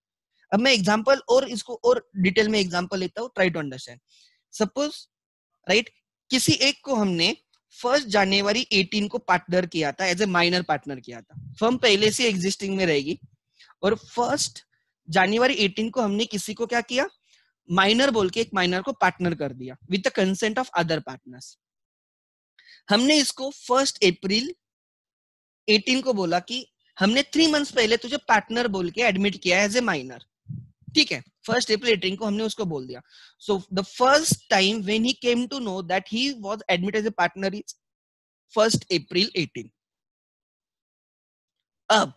अब मैं एग्जांपल और इसको और डिटेल में एग्जांपल लेता हूं, try to understand. Suppose right, किसी एक को हमने 1 जनवरी 18 को पार्टनर किया था, एज ए माइनर पार्टनर किया था, फर्म पहले से एग्जिस्टिंग में रहेगी, और 1 जनवरी 18 को हमने किसी को क्या किया, माइनर बोल के एक माइनर को पार्टनर कर दिया with the consent of other partners. हमने इसको 1 अप्रैल 18 को बोला कि हमने 3 मंथ्स पहले तुझे पार्टनर बोल के एडमिट किया एज ए माइनर, ठीक है, 1 अप्रैल 18 को हमने उसको बोल दिया। So the first time when he came to know that he was admitted as a partner is 1 April 18। अब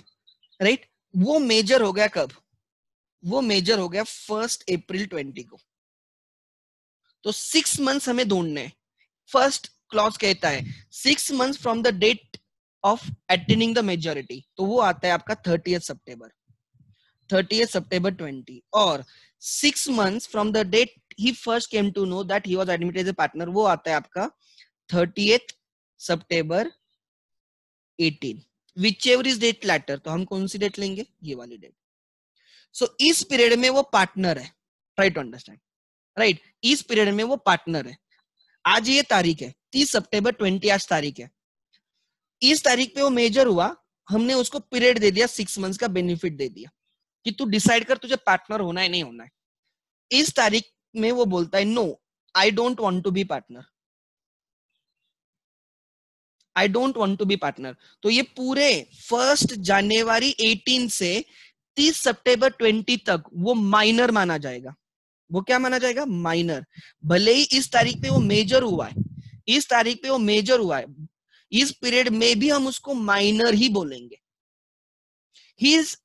राइट, वो मेजर हो गया कब, वो मेजर हो गया 1 अप्रैल 20 को। तो 6 मंथ्स हमें ढूंढने हैं। फर्स्ट क्लॉज कहता है 6 months from the date of attaining the majority, तो वो आता है आपका 30 सितंबर 20, और 6 months from the date he first came to know that he was admitted as a partner, वो आता है आपका 30 सितंबर 18। Whichever is date later, तो हम कौन सी डेट लेंगे, ये वाली डेट। सो इस पीरियड में वो पार्टनर है, ट्राई टू अंडरस्टैंड, राइट, इस पीरियड में वो पार्टनर है। आज ये तारीख है 30 सितंबर 20, आज तारीख है, इस तारीख पे वो मेजर हुआ, हमने उसको पीरियड दे दिया, 6 मंथ्स का बेनिफिट दे दिया कि तू डिसाइड कर तुझे पार्टनर होना है नहीं होना है। इस तारीख में वो बोलता है no I don't want to be partner, I don't want to be partner, तो ये पूरे 1 जनवरी 18 से 30 सितंबर 20 तक वो माइनर माना जाएगा। वो क्या माना जाएगा, माइनर। भले ही इस तारीख पे वो मेजर हुआ है, इस तारीख पे वो मेजर हुआ है, इस पीरियड में भी हम उसको माइनर ही बोलेंगे। His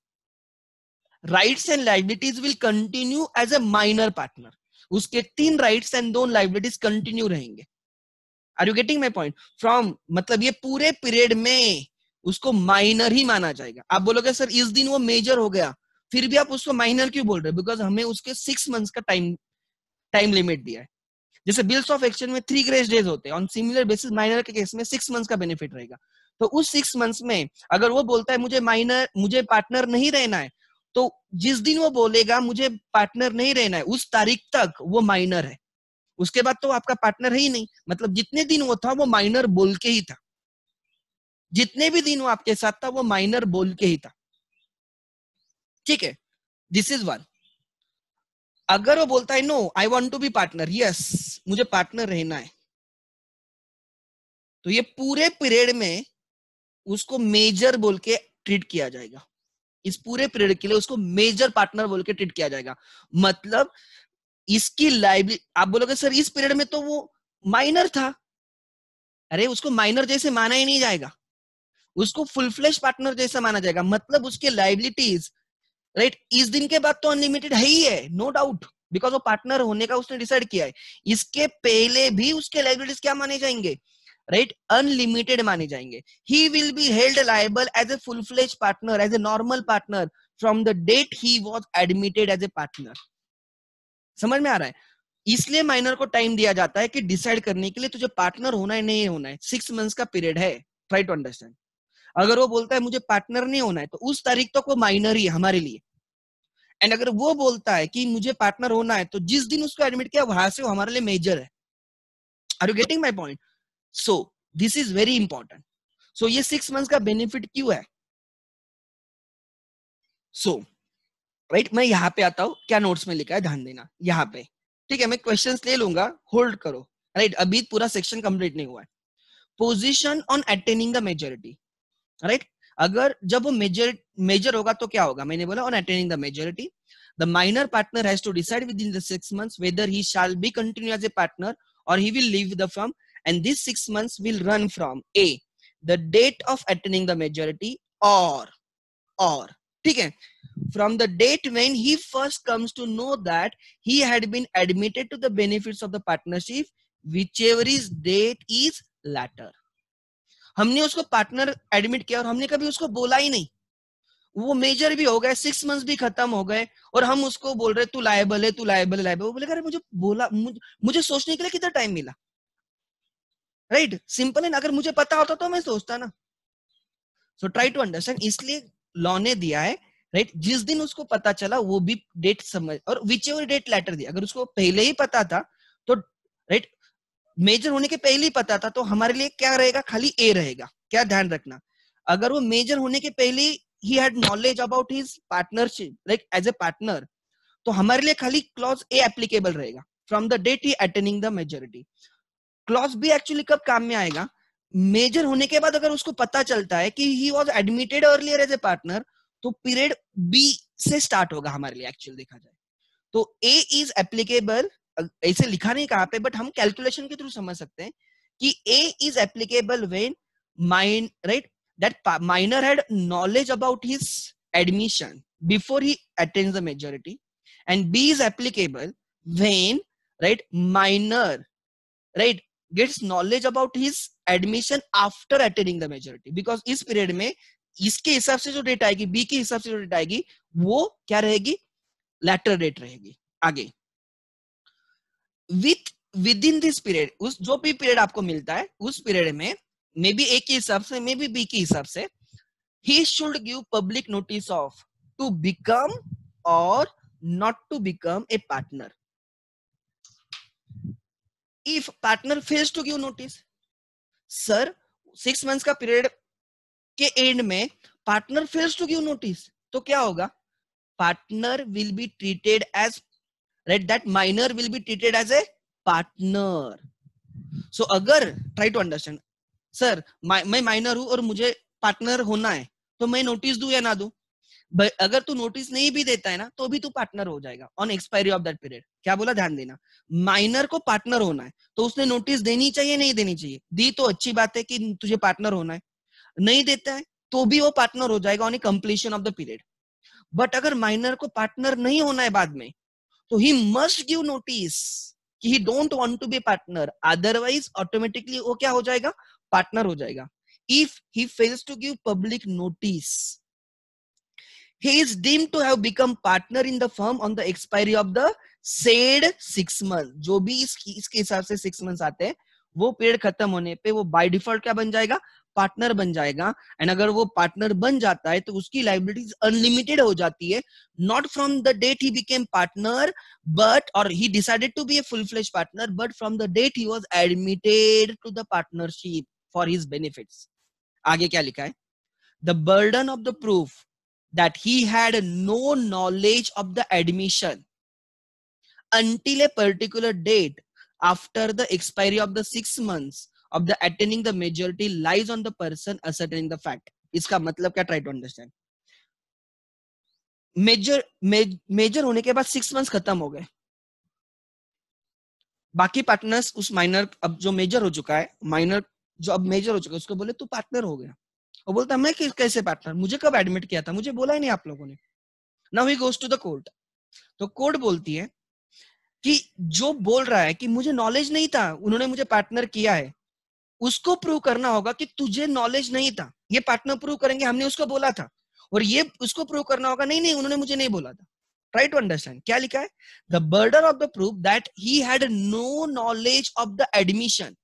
rights and liabilities will continue as a minor partner. उसके 3 राइट्स एंड 2 लाइबिलिटीज कंटिन्यू रहेंगे। Are you getting my point? From मतलब ये पूरे पीरियड में उसको माइनर ही माना जाएगा। आप बोलोगे सर इस दिन वो मेजर हो गया, फिर भी आप उसको माइनर क्यों बोल रहे हो? बिकॉज हमें उसके 6 मंथ्स का टाइम लिमिट दिया है। जैसे बिल्स ऑफ एक्सचेंज में 3 ग्रेस डेज होते हैं, ऑन सिमिलर बेसिस माइनर के केस में 6 मंथ्स का बेनिफिट रहेगा। तो उस 6 मंथ्स में अगर वो बोलता है मुझे पार्टनर नहीं रहना है, तो जिस दिन वो बोलेगा मुझे पार्टनर नहीं रहना है, उस तारीख तक वो माइनर है। उसके बाद तो आपका पार्टनर है ही नहीं, मतलब जितने दिन वो था वो माइनर बोल के ही था, जितने भी दिन वो आपके साथ था वो माइनर बोल के ही था। ठीक है, दिस इज वन। अगर वो बोलता है no I want to be partner, yes मुझे पार्टनर रहना है, तो ये पूरे पीरियड में उसको मेजर बोल के ट्रीट किया जाएगा। इस पूरे पीरियड के लिए उसको मेजर पार्टनर बोल के ट्रीट किया जाएगा। मतलब इसकी लाइबिलिटी, आप बोलोगे सर इस पीरियड में तो वो माइनर था, अरे उसको माइनर जैसे माना ही नहीं जाएगा, उसको फुल फ्लैश पार्टनर जैसा माना जाएगा। मतलब उसके लाइबिलिटीज राइट इस दिन के बाद तो अनलिमिटेड है ही है, नो डाउट, बिकॉज वो पार्टनर होने का उसने डिसाइड किया है। इसके पहले भी उसके लाइबिलिटीज क्या माने जाएंगे, राइट, अनलिमिटेड माने जाएंगे। He will be held liable as a full fledge partner, as a normal partner from the date he was admitted as a partner. समझ में आ रहा है? इसलिए माइनर को टाइम दिया जाता है कि डिसाइड करने के लिए तुझे पार्टनर होना है नहीं होना है। 6 मंथ्स का पीरियड है, ट्राई टू अंडरस्टैंड। अगर वो बोलता है मुझे पार्टनर नहीं होना है, तो उस तारीख तक वो माइनर ही है हमारे लिए। एंड अगर वो बोलता है कि मुझे पार्टनर होना है, तो जिस दिन उसको एडमिट किया वहां से वो हमारे लिए मेजर है। Are you getting my point? So this is very important. So ये 6 मंथ्स का बेनिफिट क्यों है? सो राइट, मैं यहाँ पे आता हूँ, क्या नोट्स में लिखा है ध्यान देना यहाँ पे। ठीक है, मैं क्वेश्चंस ले लूंगा, होल्ड करो। राइट, अभी पूरा सेक्शन कंप्लीट नहीं हुआ है। Position on attaining the majority, right, अगर जब वो मेजर होगा तो क्या होगा? मैंने बोला on attaining the majority the minor partner has to decide within the 6 months whether he shall be continue as a partner और he will leave the firm, and this 6 months will run from a the date of attaining the majority और ठीक है, from the date when he first comes to know that he had been admitted to the benefits of the partnership, whichever is date is latter. हमने उसको partner admit किया और हमने कभी उसको बोला ही नहीं, वो मेजर भी हो गए, 6 मंथ्स भी खत्म हो गए, और हम उसको बोल रहे तू लायबल है, तू लायबल है, लायबल। वो बोलेगा अरे मुझे बोला, मुझे सोचने के लिए कितना टाइम मिला, राइट? सिंपल है ना, अगर मुझे पता होता तो मैं सोचता ना। सो ट्राई टू अंडरस्टैंड, इसलिए लॉ ने दिया है, राइट? जिस दिन उसको पता चला वो भी डेट समझ, और विच एवर डेट लेटर दी, अगर उसको पहले ही पता था तो, राइट, मेजर होने के पहले ही पता था तो हमारे लिए क्या रहेगा, खाली ए रहेगा। क्या ध्यान रखना, अगर वो मेजर होने के पहले he had knowledge about his partnership, like as a partner, तो हमारे लिए खाली क्लॉज ए एप्लीकेबल रहेगा, from the date he attaining the majority. Clause B actually कब काम में आएगा, मेजर होने के बाद अगर उसको पता चलता है कि he was admitted earlier as a partner, तो पीरियड बी से स्टार्ट होगा हमारे लिए, एक्चुअल देखा जाए तो ए इज एप्लीकेबल। ऐसे लिखा नहीं कहां पे, बट हम कैलकुलेशन के थ्रू समझ सकते हैं कि A is applicable when mine, right, that minor had knowledge about his admission before he attains the majority, and B is applicable when, right, minor, right, gets knowledge about his admission after attaining the majority, because इस period में इसके हिसाब से जो date आएगी, B के हिसाब से जो डेट आएगी, वो क्या रहेगी, लेटर डेट रहेगी। आगे विद इन दिस पीरियड, उस जो भी पीरियड आपको मिलता है उस पीरियड में, मे बी ए के हिसाब से, मे बी बी के हिसाब से, he should give public notice of to become or not to become a partner. If partner fails to give notice, sir 6 months का पीरियड के एंड में partner fails to give notice, तो क्या होगा, partner will be treated as, right, that minor will be treated as a partner. So अगर, try to understand, sir मैं minor हूं और मुझे पार्टनर होना है, तो मैं नोटिस दूं या ना दूं? अगर तू नोटिस नहीं भी देता है ना तो भी तू पार्टनर हो जाएगा on expiry of that period. क्या बोला, ध्यान देना, माइनर को पार्टनर होना है तो उसने नोटिस देनी चाहिए, नहीं देनी चाहिए? दी तो अच्छी बात है कि तुझे पार्टनर होना है, नहीं देता है तो भी वो पार्टनर हो जाएगा on completion of the period. But अगर माइनर को पार्टनर नहीं होना है बाद में, तो ही मस्ट गिव नोटिस कि he don't want to be partner, otherwise automatically वो क्या हो जाएगा, पार्टनर हो जाएगा। If he fails to give public notice, he is deemed to have become partner in the firm on the expiry of the said 6 months। जो भी इसके हिसाब से 6 मंथ्स आते हैं, वो पीरियड खत्म होने पे वो बाय डिफॉल्ट क्या बन जाएगा, पार्टनर बन जाएगा। एंड अगर वो पार्टनर बन जाता है तो उसकी लाइबिलिटीज अनलिमिटेड हो जाती है, not from the date he became partner but, और he decided to be a full fledge partner, but from the date he was admitted to the partnership for his benefits. आगे क्या लिखा है, the burden of the proof that he had no knowledge of the admission until a particular date after the expiry of the 6 months of the attaining the majority lies on the person ascertaining the fact। इसका मतलब क्या, try to understand, major होने के बाद 6 months खत्म हो गए, बाकी पार्टनर्स उस माइनर, अब जो मेजर हो चुका है, माइनर जो अब मेजर हो चुका है, उसको बोले तू पार्टनर हो गया, वो बोलता मैं कैसे पार्टनर, मुझे कब एडमिट किया था, मुझे बोला ही नहीं आप लोगों ने। Now he goes to the court, तो कोर्ट बोलती है कि जो बोल रहा है कि मुझे नॉलेज नहीं था, उन्होंने मुझे पार्टनर किया है, उसको प्रूव करना होगा कि तुझे नॉलेज नहीं था। ये पार्टनर प्रूव करेंगे हमने उसको बोला था, और ये उसको प्रूव करना होगा नहीं नहीं उन्होंने मुझे नहीं बोला था। ट्राई टू अंडरस्टैंड क्या लिखा है, the burden of the proof that he had no knowledge of the admission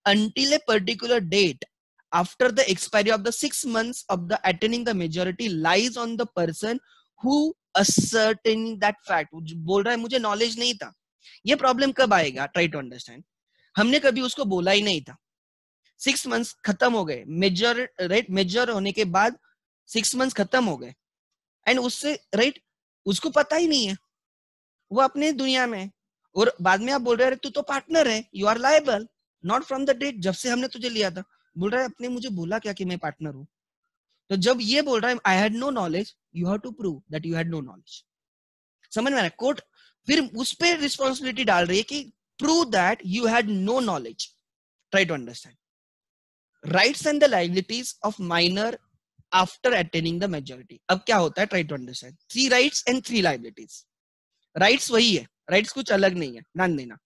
until a particular date after the expiry of the 6 months of the attaining the majority lies on the person who ascertaining that fact। बोल रहा है मुझे knowledge नहीं था। ये problem कब आएगा, try to understand, हमने कभी उसको बोला ही नहीं था, 6 मंथ्स खत्म हो गए, मेजर, राइट, मेजर होने के बाद 6 मंथ्स खत्म हो गए, एंड उससे, राइट, उसको पता ही नहीं है, वो अपने दुनिया में, और बाद में आप बोल रहे हैं तू तो पार्टनर है, you are liable, not from the date जब से हमने तुझे लिया था। बोल रहा है अपने मुझे बोला क्या कि मैं पार्टनर हूं, तो जब ये बोल रहा है I had no knowledge, you have to prove that you had no knowledge. समझ में आ रहा है, कोर्ट फिर उस पर रिस्पॉन्सिबिलिटी डाल रही है कि prove that you had no knowledge. Try to understand rights and the liabilities of minor after attaining the majority. अब क्या होता है, try to understand, 3 rights and 3 liabilities. Rights वही है, राइट्स कुछ अलग नहीं है, ध्यान देना।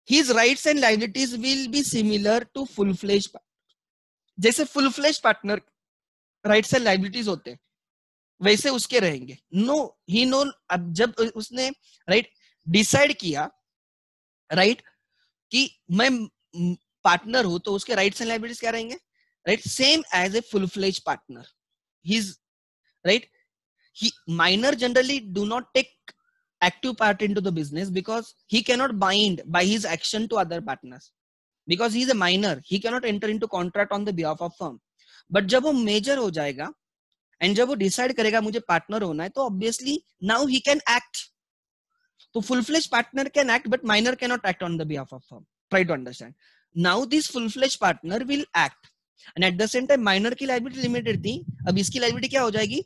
His rights and liabilities will be similar to full fledged, जैसे full fledge partner rights and liabilities होते हैं, वैसे उसके रहेंगे। नो ही नो, अब जब उसने राइट डिसाइड किया राइट कि मैं पार्टनर हूं, तो उसके राइट्स एंड लायबिलिटीज क्या रहेंगे? Right, same as a full fledge partner. He is right, he minor generally do not take active part into the business because he cannot bind by his action to other partners, because he is a minor, he cannot enter into contract on the behalf of firm. But जब वो major हो जाएगा and जब वो decide करेगा मुझे partner होना है, तो obviously now he can act. तो full fledge partner can act but minor can not act on the behalf of firm. Try to understand. Now this full fledge partner will act and at the same time minor की liability limited थी, अब इसकी liability क्या हो जाएगी?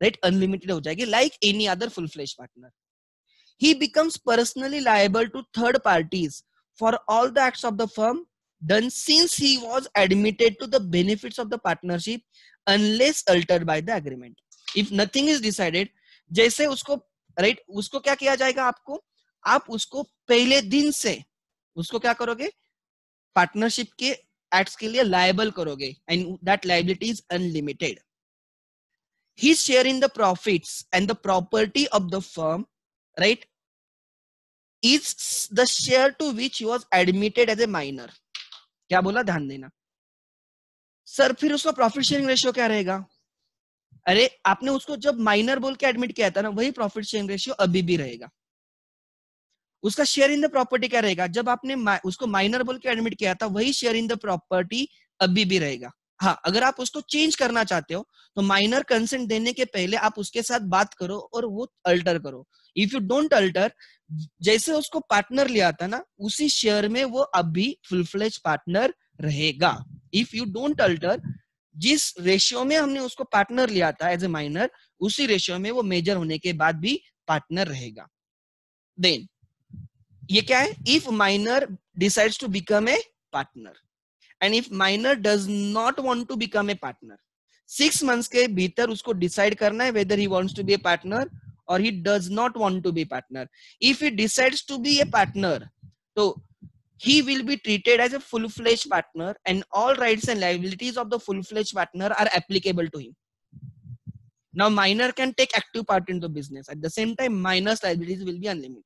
Right, unlimited हो जाएगी, like any other full fledge partner. He becomes personally liable to third parties for all the acts of the firm done since he was admitted to the benefits of the partnership unless altered by the agreement. If nothing is decided, जैसे उसको right उसको क्या किया जाएगा? आपको आप उसको पहले दिन से उसको क्या करोगे? पार्टनरशिप के एक्ट्स के लिए लायबल करोगे and that liability is unlimited. His share in the profits and the property of the firm, right, is the share to which he was admitted as a minor. क्या बोला? ध्यान देना sir. फिर उसका profit sharing ratio क्या रहेगा? अरे आपने उसको जब माइनर बोल के एडमिट किया था ना, वही प्रॉफिट शेयरिंग रेशियो अभी भी रहेगा। उसका शेयर इन द प्रॉपर्टी क्या रहेगा? जब आपने उसको माइनर बोल के एडमिट किया था, वही शेयर इन द प्रॉपर्टी अभी भी रहेगा। हाँ, अगर आप उसको चेंज करना चाहते हो तो माइनर कंसेंट देने के पहले आप उसके साथ बात करो और वो अल्टर करो। इफ यू डोंट अल्टर, जैसे उसको पार्टनर लिया था ना, उसी शेयर में वो अभी फुल फ्लेज पार्टनर रहेगा। इफ यू डोंट अल्टर, जिस रेशियो में हमने उसको पार्टनर लिया था एज ए माइनर, उसी रेशियो में वो मेजर होने के बाद भी पार्टनर रहेगा। देन ये क्या है? If minor decides to become a partner and if minor does not want to become a partner, 6 months के भीतर उसको डिसाइड करना है whether he wants to be a partner और he does not want to be partner. If he decides to be a partner, तो he will be treated as a full-fledged partner and all rights and liabilities of the full-fledged partner are applicable to him. Now minor can take active part in the business. At the same time, minor's liabilities will be unlimited.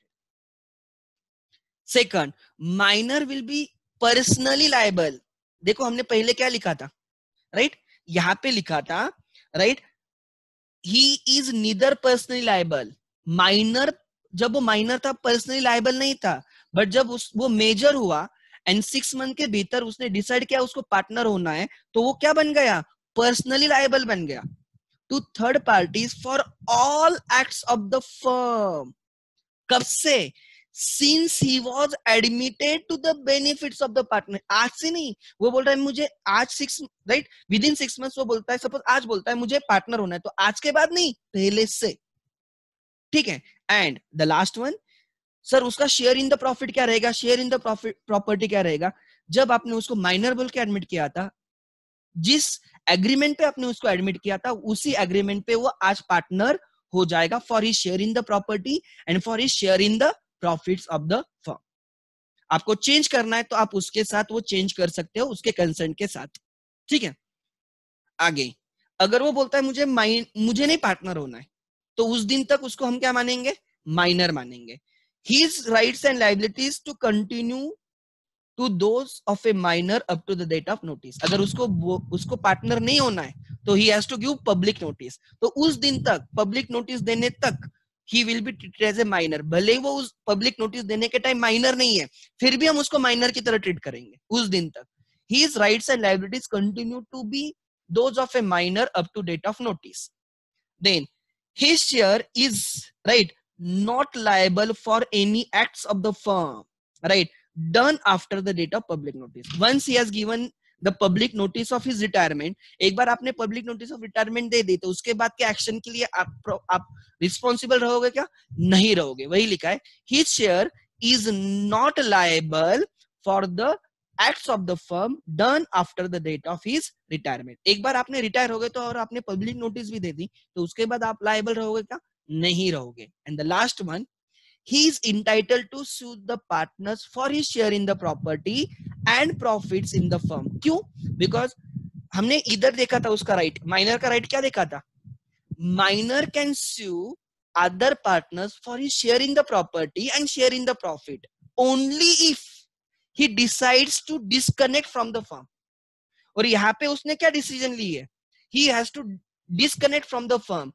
Second, minor will be personally liable. देखो हमने पहले क्या लिखा था? Right, यहां पे लिखा था right, he is neither personally liable. Minor, जब वो माइनर था पर्सनली लायबल नहीं था, बट जब वो मेजर हुआ एंड 6 month के भीतर उसने डिसाइड किया उसको पार्टनर होना है, तो वो क्या बन गया? पर्सनली लायबल बन गया to third parties for all acts of the firm. कब से? Since he was admitted to the benefits of the partner. आज से नहीं, वो बोल रहा है मुझे आज 6 राइट विद इन 6 months वो बोलता है, सपोज आज बोलता है मुझे पार्टनर होना है, तो आज के बाद नहीं, पहले से। ठीक है। And the last one, sir उसका शेयर इन द प्रॉफिट क्या रहेगा? Share in the profit property क्या रहेगा? जब आपने उसको माइनर बोल के एडमिट किया था, जिस एग्रीमेंट पे आपने उसको एडमिट किया था, उसी एग्रीमेंट पे वो आज पार्टनर हो जाएगा for his share in the property and for his share in the profits of the firm. आपको चेंज करना है तो आप उसके साथ वो चेंज कर सकते हो, उसके कंसेंट के साथ। ठीक है। आगे अगर वो बोलता है मुझे नहीं पार्टनर होना है, तो उस दिन तक उसको हम क्या मानेंगे? माइनर मानेंगे। His rights and liabilities to continue to those of a minor up to the date of notice. अगर उसको पार्टनर नहीं होना है तो he has to give public notice. तो उस दिन तक, पब्लिक नोटिस देने तक he will be treated as a minor. भले वो उस पब्लिक नोटिस देने के टाइम माइनर नहीं है, फिर भी हम उसको माइनर की तरह ट्रीट करेंगे उस दिन तक। His rights and liabilities continue to be those of a minor up to date of notice. Then his share is right not liable for any acts of the firm, right, done after the date of public notice. Once he has given the public notice of his retirement, एक बार आपने public notice of retirement दे दी, तो उसके बाद के action के लिए आप responsible रहोगे क्या? नहीं रहोगे। वही लिखा है, his share is not liable for the acts of the firm done after the date of his retirement. एक बार आपने रिटायर हो गए तो और आपने पब्लिक नोटिस भी दे दी, तो उसके बाद आप लायबल रहोगे क्या? नहीं रहोगे। And the last one, he is entitled to sue the partners for his share in the property and profits in the firm. क्यों? बिकॉज हमने इधर देखा था उसका राइट, माइनर का राइट क्या देखा था? minor can sue other partners for his share in the property and share in the profit only if he decides to disconnect from the firm. और यहाँ पे उसने क्या डिसीजन ली है? He has to disconnect from the firm.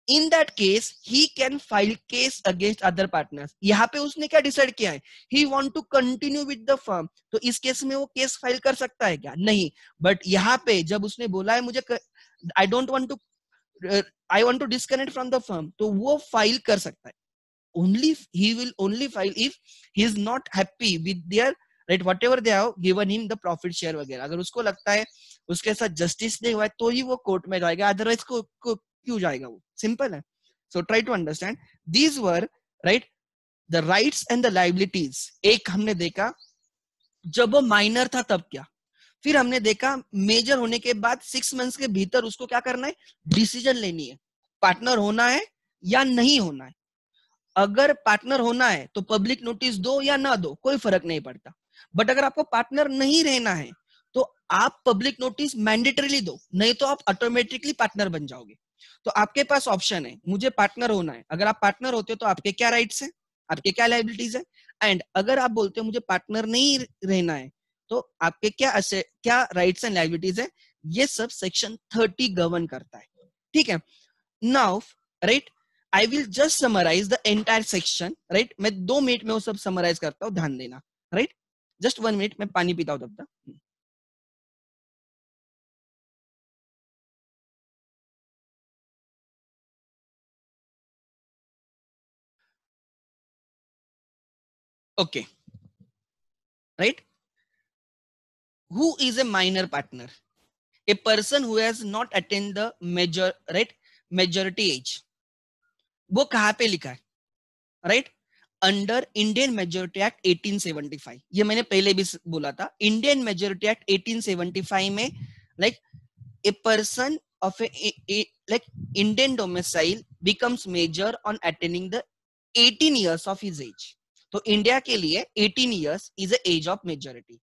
In that case, he can file case against other partners. यहाँ पे उसने क्या डिसाइड किया है? He want to continue with the firm. तो इस केस में वो केस फाइल कर सकता है क्या? नहीं. बट यहाँ पे जब उसने बोला है मुझे I don't want to I want to disconnect from the firm, तो वो फाइल कर सकता है. Only he will only file if he is not happy with their right whatever they have given him the profit share वगैरह. अगर उसको लगता है उसके साथ जस्टिस नहीं हुआ है तो ही वो कोर्ट में जाएगा, अदरवाइज को क्यों जाएगा? वो सिंपल है. So try to understand these were right the rights and the liabilities. एक हमने देखा जब वो माइनर था तब क्या, फिर हमने देखा मेजर होने के बाद 6 मंथ्स के भीतर उसको क्या करना है? डिसीजन लेनी है, पार्टनर होना है या नहीं होना है. अगर पार्टनर होना है तो पब्लिक नोटिस दो या ना दो, कोई फर्क नहीं पड़ता. बट अगर आपको पार्टनर नहीं रहना है तो आप पब्लिक नोटिस मैंडेटरीली दो, नहीं तो आप ऑटोमेटिकली पार्टनर बन जाओगे. तो आपके पास ऑप्शन है, मुझे पार्टनर होना है. अगर आप पार्टनर होते हो तो आपके क्या राइट्स है, आपके क्या लायबिलिटीज है. एंड अगर आप बोलते हो मुझे पार्टनर नहीं रहना है तो आपके क्या राइट्स एंड लायबिलिटीज है. ये सब सेक्शन 30 गवर्न करता है. ठीक है. Now right I will just summarize the entire section, right? मैं 2 मिनट में वो सब summarize करता हूँ, ध्यान देना, right? Just 1 minute, मैं पानी पीता हूँ तब तक. Okay, right? Who is a minor partner? A person who has not attained the majority age. वो कहाँ पे लिखा है? Right? Under Indian majority act 1875. ये मैंने पहले भी बोला था. इंडियन मेजोरिटी एक्ट 1875 में like a person of a like Indian domicile becomes major on attaining the 18 years of his age. तो इंडिया के लिए 18 years is the age of majority.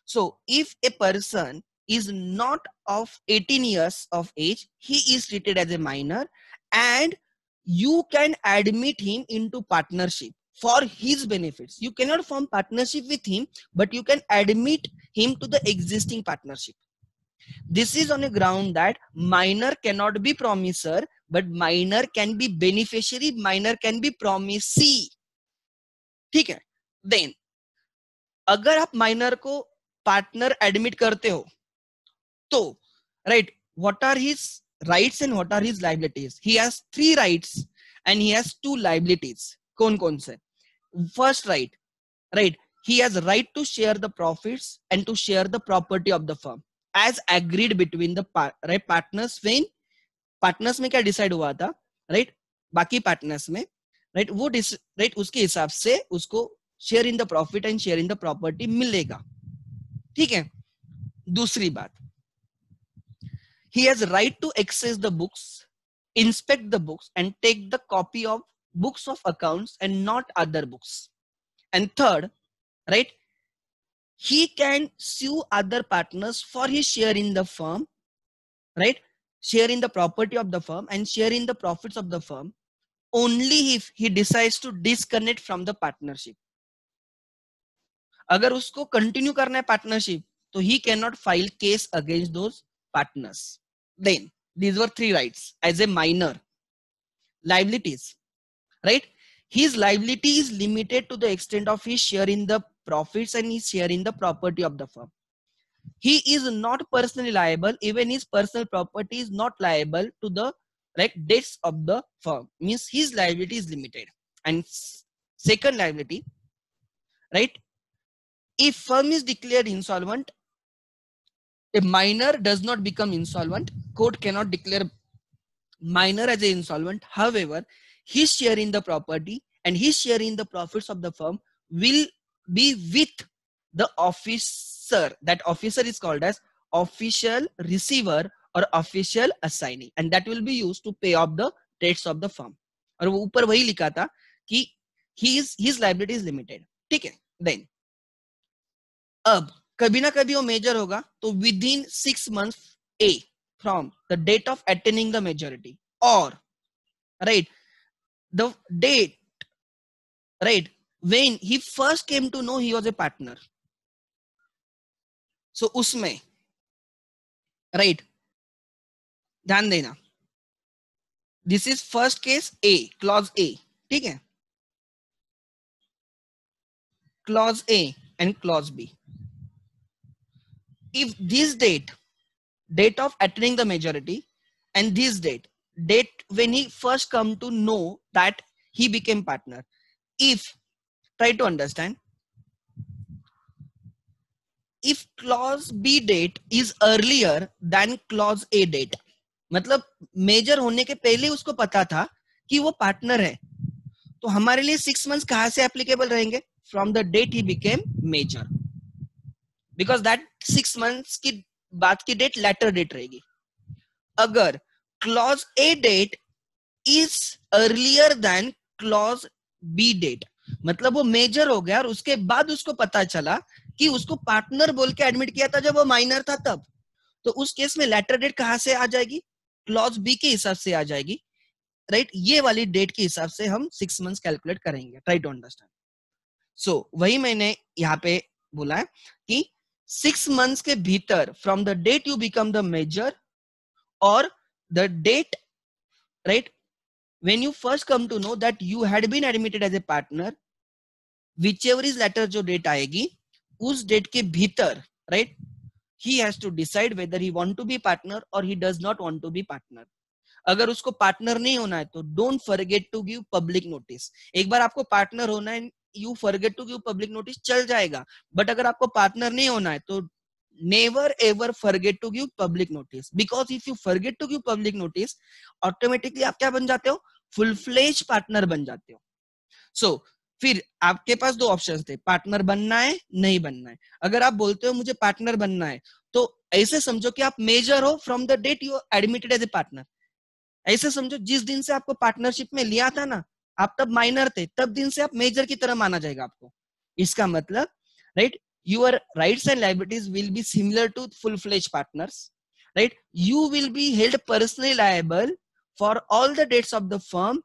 So if a person is not of 18 years of age, he is treated as a minor and you can admit him into partnership for his benefits. You cannot form partnership with him, but you can admit him to the existing partnership. This is on a ground that minor cannot be promisor, but minor can be beneficiary, minor can be promisee. ठीक है. Then अगर आप minor को partner admit करते हो तो right what are his rights and what are his liabilities? He has 3 rights and he has 2 liabilities. कौन कौन से? First right he has right to share the profits and to share the property of the firm as agreed between the partners. when partners में क्या decide हुआ था right बाकी partners में right वो राइट उसके हिसाब से उसको share in the profit and share in the property मिलेगा. ठीक है. दूसरी बात, he has right to access the books, inspect the books and take the copy of books of accounts and not other books. And third, right, he can sue other partners for his share in the firm, right, share in the property of the firm and share in the profits of the firm only if he decides to disconnect from the partnership. अगर उसको continue करना है partnership तो he cannot file case against those partners. Then these were 3 rights as a minor. Liabilities, right? His liability is limited to the extent of his share in the profits and his share in the property of the firm. He is not personally liable. Even his personal property is not liable to the debts of the firm. Means his liability is limited. And second liability, right? If firm is declared insolvent, a minor does not become insolvent. Court cannot declare minor as an insolvent. However, his share in the property and his share in the profits of the firm will be with the officer. That officer is called as official receiver or official assignee, and that will be used to pay off the debts of the firm. और वो ऊपर वही लिखा था कि his liability is limited. ठीक है. Then अब कभी ना कभी वो मेजर होगा तो within 6 months A from the date of attaining the majority, or right the date right when he first came to know he was a partner. So उसमें right ध्यान देना, this is first case A, clause A, ठीक है, clause A and clause B. If this date of attaining the majority and this date when he first come to know that he became partner, if try to understand, if clause B date is earlier than clause A date, मतलब major होने के पहले उसको पता था कि वो partner है, तो हमारे लिए 6 मंथ्स कहां से एप्लीकेबल रहेंगे? From the date he became major, because that 6 months की बाद की डेट लेटर डेट रहेगी. अगर clause A date is earlier than clause B date, मतलब वो मेजर हो गया और उसके बाद उसको पता चला कि उसको पार्टनर बोल के एडमिट किया था जब वो माइनर था तब, तो उस केस में लेटर डेट कहां से आ जाएगी? क्लॉज बी के हिसाब से आ जाएगी, राइट? ये वाली डेट के हिसाब से हम 6 मंथ्स कैलकुलेट करेंगे. Try to understand. सो वही मैंने यहाँ पे बोला है कि 6 मंथ्स के भीतर from the date you become the major और the date right when you first come to know that you had been admitted as a partner, whichever is later जो डेट आएगी उस डेट के भीतर right he has to decide whether he want to be partner or he does not want to be partner. अगर उसको partner नहीं होना है तो don't forget to give public notice. एक बार आपको पार्टनर होना है, you forget to give public notice, चल जाएगा, बट अगर आपको पार्टनर नहीं होना है तो never ever forget to give public notice, because if you forget to give public notice automatically आप क्या बन जाते हो? फुल फ्लेज पार्टनर बन जाते हो. सो फिर आपके पास दो ऑप्शंस थे, पार्टनर बनना है नहीं बनना है. अगर आप बोलते हो मुझे पार्टनर बनना है तो ऐसे समझो कि आप मेजर हो from the date you admitted as a partner. ऐसे समझो जिस दिन से आपको पार्टनरशिप में लिया था ना, आप तब माइनर थे, तब दिन से आप मेजर की तरह माना जाएगा आपको. इसका मतलब right your rights and liabilities will be similar to full fledge partners, right? You will be held personally liable for all the debts of the firm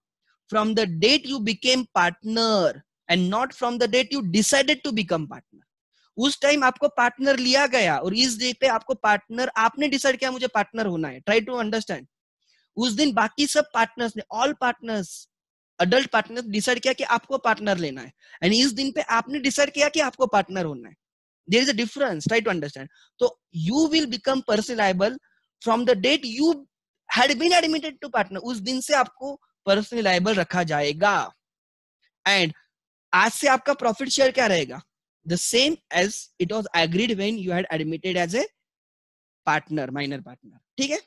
from the date you became partner and not from the date you decided to become partner. उस time आपको partner लिया गया और इस day पे आपको partner, आपने decide किया मुझे पार्टनर होना है. Try to understand. उस दिन बाकी सब पार्टनर्स ने, all partners, adult partners decide किया कि आपको पार्टनर लेना है, एंड इस दिन पे आपने डिसाइड किया कि आपको पार्टनर होना है. There is a difference. Try to understand. तो you will become personally liable from the date you had been admitted to partner. उस दिन से आपको पर्सनली लायबल रखा जाएगा. एंड आज से आपका प्रॉफिट शेयर क्या रहेगा? The same as it was agreed when you had admitted as a partner, minor partner. ठीक है?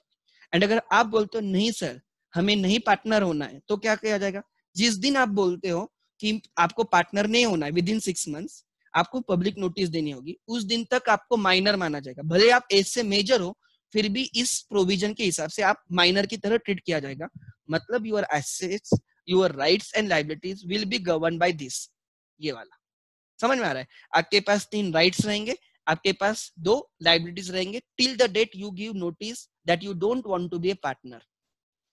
एंड अगर आप बोलते हो नहीं सर हमें नहीं पार्टनर होना है, तो क्या किया जाएगा? जिस दिन आप बोलते हो कि आपको पार्टनर नहीं होना है विद इन 6 मंथ्स, आपको पब्लिक नोटिस देनी होगी. उस दिन तक आपको माइनर माना जाएगा. भले आप एज से मेजर हो, फिर भी इस प्रोविजन के हिसाब से आप माइनर की तरह ट्रीट किया जाएगा. मतलब your assets, your rights and liabilities will be govern by this. ये वाला समझ में आ रहा है? आपके पास 3 राइट्स रहेंगे, आपके पास 2 लायबिलिटीज रहेंगे till the date you give notice that you don't want to be a partner.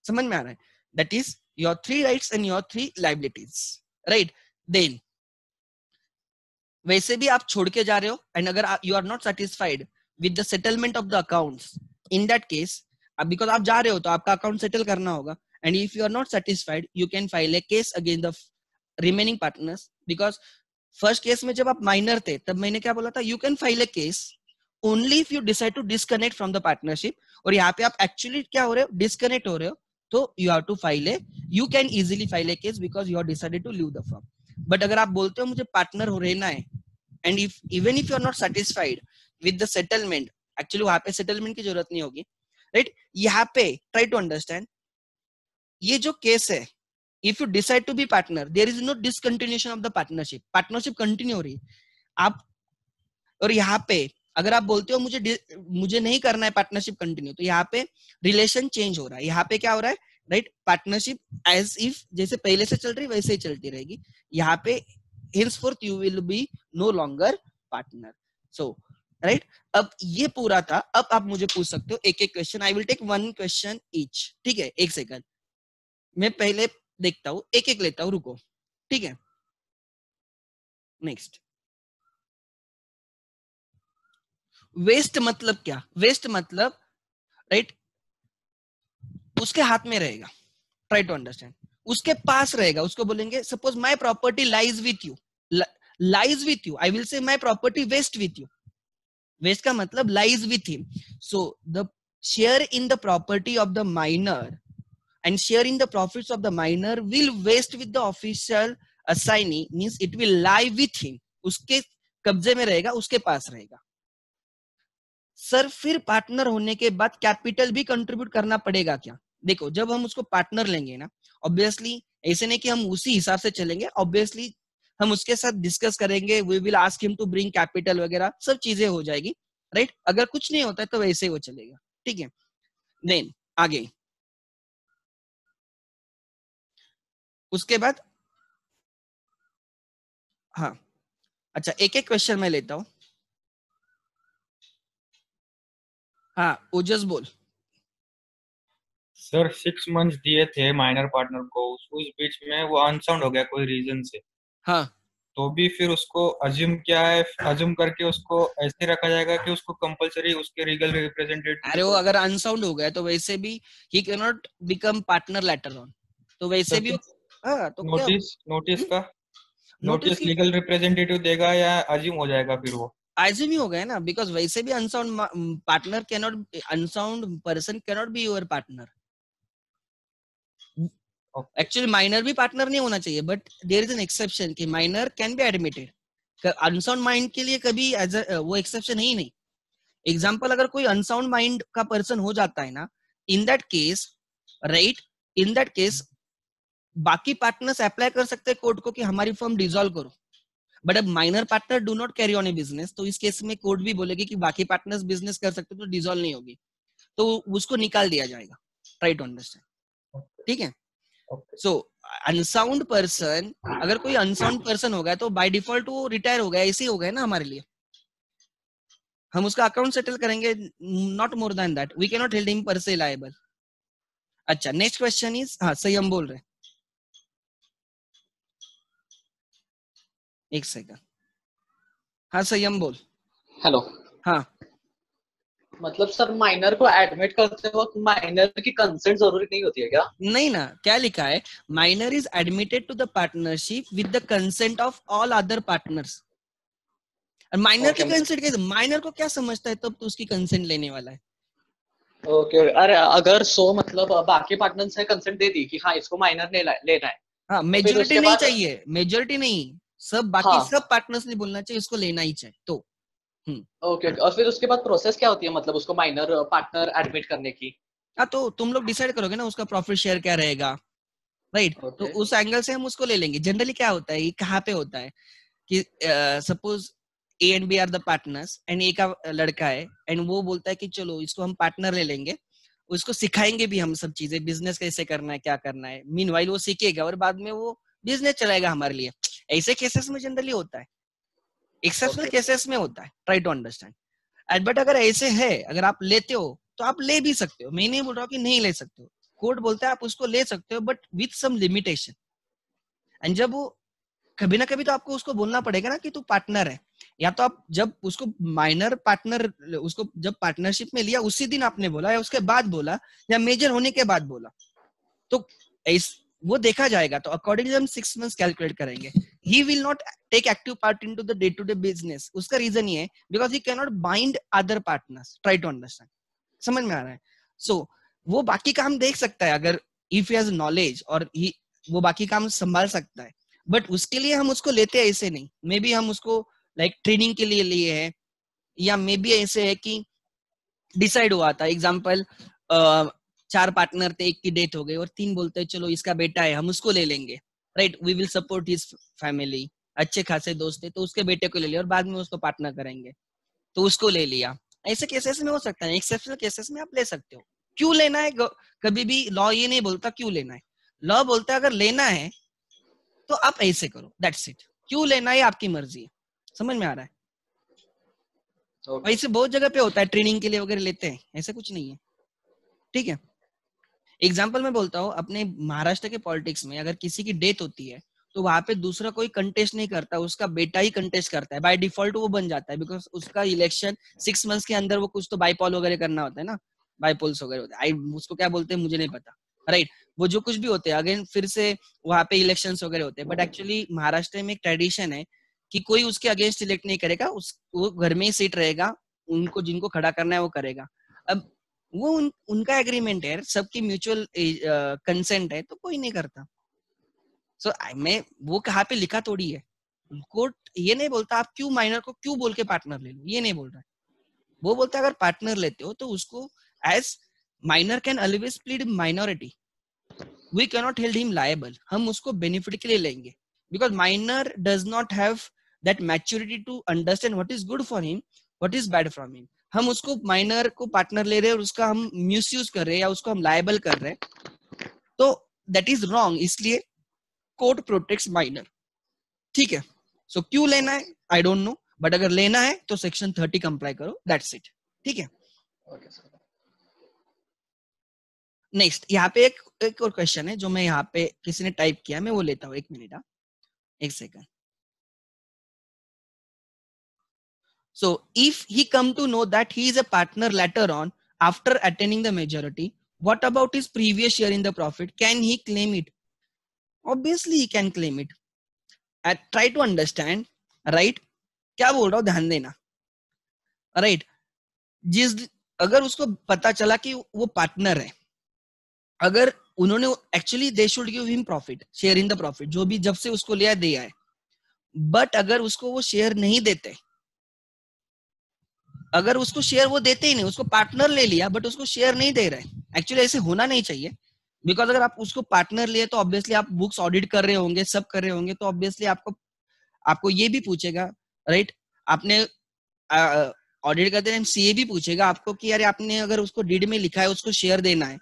समझ में आ रहा है? That is your 3 rights and your 3 liabilities, right? Then वैसे भी आप छोड़ के जा रहे हो एंड अगर you are not satisfied with the settlement of the accounts, in that case अब बिकॉज आप जा रहे हो तो आपका अकाउंट सेटल करना होगा, and if you are not satisfied you can file a case against the remaining partners. Because first case में जब आप माइनर थे तब मैंने क्या बोला था? You can file a case only if you decide to disconnect from the partnership. और यहाँ पे आप एक्चुअली क्या हो रहे हो? डिस्कनेक्ट हो रहे हो, तो you have to file a, you can easily file a case because you are decided to leave the firm. But अगर आप बोलते हो मुझे पार्टनर हो रहना है and if even if you are not satisfied with the settlement, actually वहां पे सेटलमेंट की जरूरत नहीं होगी, राइट? यहाँ पे ट्राई टू अंडरस्टैंड, ये जो केस है, if you decide to be partner there is no discontinuation of the partnership continue हो रही है. आप और यहाँ पे अगर आप बोलते हो मुझे नहीं करना है पार्टनरशिप कंटिन्यू, तो यहाँ पे रिलेशन चेंज हो रहा है. यहाँ पे क्या हो रहा है? राइट? पार्टनरशिप एज इफ जैसे पहले से चल रही वैसे ही चलती रहेगी. यहाँ पे henceforth you will be no longer partner. So right? अब ये पूरा था. अब आप मुझे पूछ सकते हो एक एक question. I will take 1 question each. ठीक है? 1 सेकंड. मैं पहले देखता हूं, एक एक लेता हूं, रुको, ठीक है। नेक्स्ट, वेस्ट मतलब क्या? वेस्ट मतलब, राइट, उसके हाथ में रहेगा, ट्राई टू अंडरस्टैंड, उसके पास रहेगा, उसको बोलेंगे suppose my property lies with you, lies with you, I will say my property vest with you, vest का मतलब lies with him, so the share in the property of the minor and share in the profits of the minor will waste with the official assignee, means it will lie with him, उसके कब्जे में रहेगा, उसके पास रहेगा। Sir फिर partner होने के बाद कैपिटल भी कंट्रीब्यूट करना पड़ेगा क्या? देखो, जब हम उसको पार्टनर लेंगे ना, ऑब्वियसली ऐसे नहीं कि हम उसी हिसाब से चलेंगे, ऑब्वियसली हम उसके साथ डिस्कस करेंगे, we will ask him to bring capital वगैरह, सब चीजें हो जाएगी, राइट। अगर कुछ नहीं होता है तो वैसे ही वो चलेगा, ठीक है। देन आगे, उसके बाद, हाँ, अच्छा एक एक क्वेश्चन मैं लेता हूं। हाँ ओजस बोल। सर 6 मंथ दिए थे माइनर पार्टनर को, उस बीच में वो अनसाउंड हो गया कोई रीजन से, हाँ, तो भी फिर उसको अज्यूम क्या है, अज्यूम करके उसको ऐसे रखा जाएगा कि उसको कंपलसरी उसके लीगल रिप्रेजेंटेटिव अरे वो को। अगर अनसाउंड हो गया तो वैसे भी ही can not become partner later on, तो वैसे तो भी, फिर हाँ तो क्या, नोटिस का, नोटिस नोटिस की लीगल रिप्रेजेंटेटिव देगा या अज्यूम हो जाएगा फिर वो? आइजिम ही हो गया ना, बिकॉज वैसे भी unsound partner can not, unsound person can not be your partner. Okay. Actually minor भी पार्टनर नहीं होना चाहिए, but there is an exception कि minor can be admitted, unsound mind के लिए कभी वो एक्सेप्शन है ही नहीं। एग्जाम्पल, अगर कोई अनसाउंड माइंड का पर्सन हो जाता है ना, इन that case, right, in that case बाकी पार्टनर्स अप्लाई कर सकते हैं कोर्ट को कि हमारी फर्म डिसॉल्व करो, बट अब minor partner do not carry on A business, तो इस केस में कोर्ट भी बोलेगी कि बाकी पार्टनर्स बिजनेस कर सकते तो डिसॉल्व नहीं होगी, तो उसको निकाल दिया जाएगा, ट्राई टू अंडरस्टैंड, ओके। ठीक है। ओके। सो अनसाउंड पर्सन, अगर कोई अनसाउंड पर्सन हो गया तो बाय डिफॉल्ट वो रिटायर हो गया, ऐसे ही हो गया ना हमारे लिए, हम उसका अकाउंट सेटल करेंगे, not more than that, we can not held him per se liable. अच्छा नेक्स्ट क्वेश्चन इज, हाँ सही हम बोल रहे हैं, एक सेकंड, हाँ सही हम बोल, हेलो। हाँ मतलब सर माइनर को एडमिट करते वक्त माइनर की कंसेंट जरूरी नहीं होती है क्या? नहीं ना, क्या लिखा है, minor is admitted to the partnership with the consent of all other partners. और माइनर की ओके। कंसेंट कैसे, माइनर को क्या समझता है तब तो उसकी कंसेंट लेने वाला है। ओके, अरे अगर सो मतलब बाकी पार्टनर से कंसेंट दे दी कि हाँ इसको माइनर लेना है, हाँ तो फिर मेजोरिटी उसके नहीं बाद चाहिए, मेजोरिटी नहीं, सब बाकी हाँ। सब पार्टनर्स ने बोलना चाहिए इसको लेना ही चाहिए, तो ओके ओके, और फिर उसके बाद प्रोसेस क्या होती है मतलब उसको माइनर पार्टनर एडमिट करने की? हाँ तो तुम लोग डिसाइड करोगे ना उसका प्रॉफिट शेयर क्या रहेगा, राइट, तो ओके उस एंगल से हम उसको ले लेंगे। जनरली क्या होता है, ये कहाँ पे होता है कि suppose A and B are the partners, and A का लड़का है एंड वो बोलता है कि चलो इसको हम पार्टनर ले लेंगे, उसको सिखाएंगे भी हम सब चीजें, बिजनेस कैसे करना है क्या करना है, मीनवाइल वो सीखेगा और बाद में वो बिजनेस चलाएगा हमारे लिए। ऐसे केसेस में जनरली होता है, एक्सेप्शनल ओके केसेस में होता है, try to understand. And but अगर ऐसे है, अगर आप लेते हो तो आप ले भी सकते हो, मैं नहीं बोल रहा हूँ कि नहीं ले सकते हो, कोर्ट बोलता है आप उसको ले सकते हो but with some limitation. And जब वो, कभी ना कभी तो आपको उसको बोलना पड़ेगा ना कि तू पार्टनर है, या तो आप जब उसको माइनर पार्टनर, उसको जब पार्टनरशिप में लिया उसी दिन आपने बोला या उसके बाद बोला या मेजर होने के बाद बोला, तो वो देखा जाएगा। तो अकॉर्डिंगली हम 6 मंथ्स कैलकुलेट करेंगे। He will not take active part in to the day to day business, उसका रीजन ये है because he can not bind other partners, try to understand, समझ में आ रहा है। सो वो बाकी काम देख सकता है अगर इफ ही हैज नॉलेज, और ही वो बाकी काम संभाल सकता है, बट उसके लिए हम उसको लेते हैं ऐसे नहीं, मे बी हम उसको लाइक ट्रेनिंग के लिए लिए हैं, या मे बी ऐसे है कि डिसाइड हुआ था, एग्जाम्पल 4 पार्टनर थे, एक की डेथ हो गई और 3 बोलते हैं चलो इसका बेटा है हम उसको ले लेंगे, right, we will support his family, अच्छे खासे दोस्त थे तो उसके बेटे को ले लिया और बाद में उसको पार्टनर करेंगे, तो उसको ले लिया। ऐसे केसेस में हो सकता है, एक्सेप्शनल केसेस में आप ले सकते हो। क्यों लेना है, कभी भी लॉ ये नहीं बोलता क्यों लेना है, लॉ बोलता है अगर लेना है तो आप ऐसे करो, दैट्स इट, क्यों लेना है आपकी मर्जी है, समझ में आ रहा है। ओके। वैसे बहुत जगह पे होता है, ट्रेनिंग के लिए वगैरह लेते हैं, ऐसा कुछ नहीं है, ठीक है। एग्जाम्पल मैं बोलता हूँ, अपने महाराष्ट्र के पॉलिटिक्स में अगर किसी की डेथ होती है तो वहां पे दूसरा कोई कंटेस्ट नहीं करता, उसका बेटा ही कंटेस्ट करता है, बाय डिफॉल्ट वो बन जाता है, बिकॉज उसका इलेक्शन 6 मंथ्स के अंदर वो कुछ तो बाईपोल वगैरह करना होता है ना, बाईपोल्स वगैरह होते हैं, उसको क्या बोलते हैं मुझे नहीं पता, राइट। वो जो कुछ भी होते हैं अगेन फिर से वहां पे इलेक्शंस वगैरह होते हैं, बट एक्चुअली महाराष्ट्र में एक ट्रेडिशन है कि कोई उसके अगेंस्ट इलेक्ट नहीं करेगा, वो घर में ही सीट रहेगा, उनको जिनको खड़ा करना है वो करेगा। अब वो उनका एग्रीमेंट है, सबकी म्यूचुअल कंसेंट है, तो कोई नहीं करता। सो मैं वो कहाँ पे लिखा थोड़ी है, कोर्ट ये नहीं बोलता आप क्यों माइनर को क्यों बोल के पार्टनर ले लो, ये नहीं बोल रहा है। वो बोलता है अगर पार्टनर लेते हो तो उसको as minor can always plead minority, we can not held him liable, हम उसको बेनिफिट के लिए लेंगे, because minor does not have that maturity to understand what is good for him, what is bad for him. हम उसको minor को partner ले रहे हैं और उसका हम मिसयूज कर रहे हैं या उसको हम लायबल कर रहे हैं, तो दैट इज रॉन्ग, इसलिए कोर्ट प्रोटेक्ट्स माइनर। ठीक है, सो क्यों लेना है आई डोंट नो, बट अगर लेना है तो सेक्शन 30 कंप्लाई करो, दैट्स इट। ठीक है, नेक्स्ट यहाँ पे एक और क्वेश्चन है जो मैं यहाँ पे किसी ने टाइप किया, मैं वो लेता हूँ, 1 मिनट, एक second. So if he come to know that he is a partner later on after attaining the majority, what about his previous share in the profit? Can he claim it? Obviously he can claim it. Try to understand, right? क्या बोल रहा हूँ ध्यान देना, right? अगर उसको पता चला कि वो पार्टनर है, अगर उन्होंने actually they should give him profit, share in the profit, जो भी जब से उसको लिया दिया है, बट अगर उसको वो शेयर नहीं देते, अगर उसको शेयर वो देते ही नहीं, उसको पार्टनर ले लिया बट उसको शेयर नहीं दे रहे, एक्चुअली ऐसे होना नहीं चाहिए, बिकॉज अगर आप उसको पार्टनर लिए तो ऑब्वियसली आप बुक्स ऑडिट कर रहे होंगे, सब कर रहे होंगे, तो ऑब्वियसली आपको ये भी पूछेगा, राइट? आपने ऑडिट करते टाइम सीए भी पूछेगा आपको कि अरे आपने अगर उसको डीड में लिखा है उसको शेयर देना है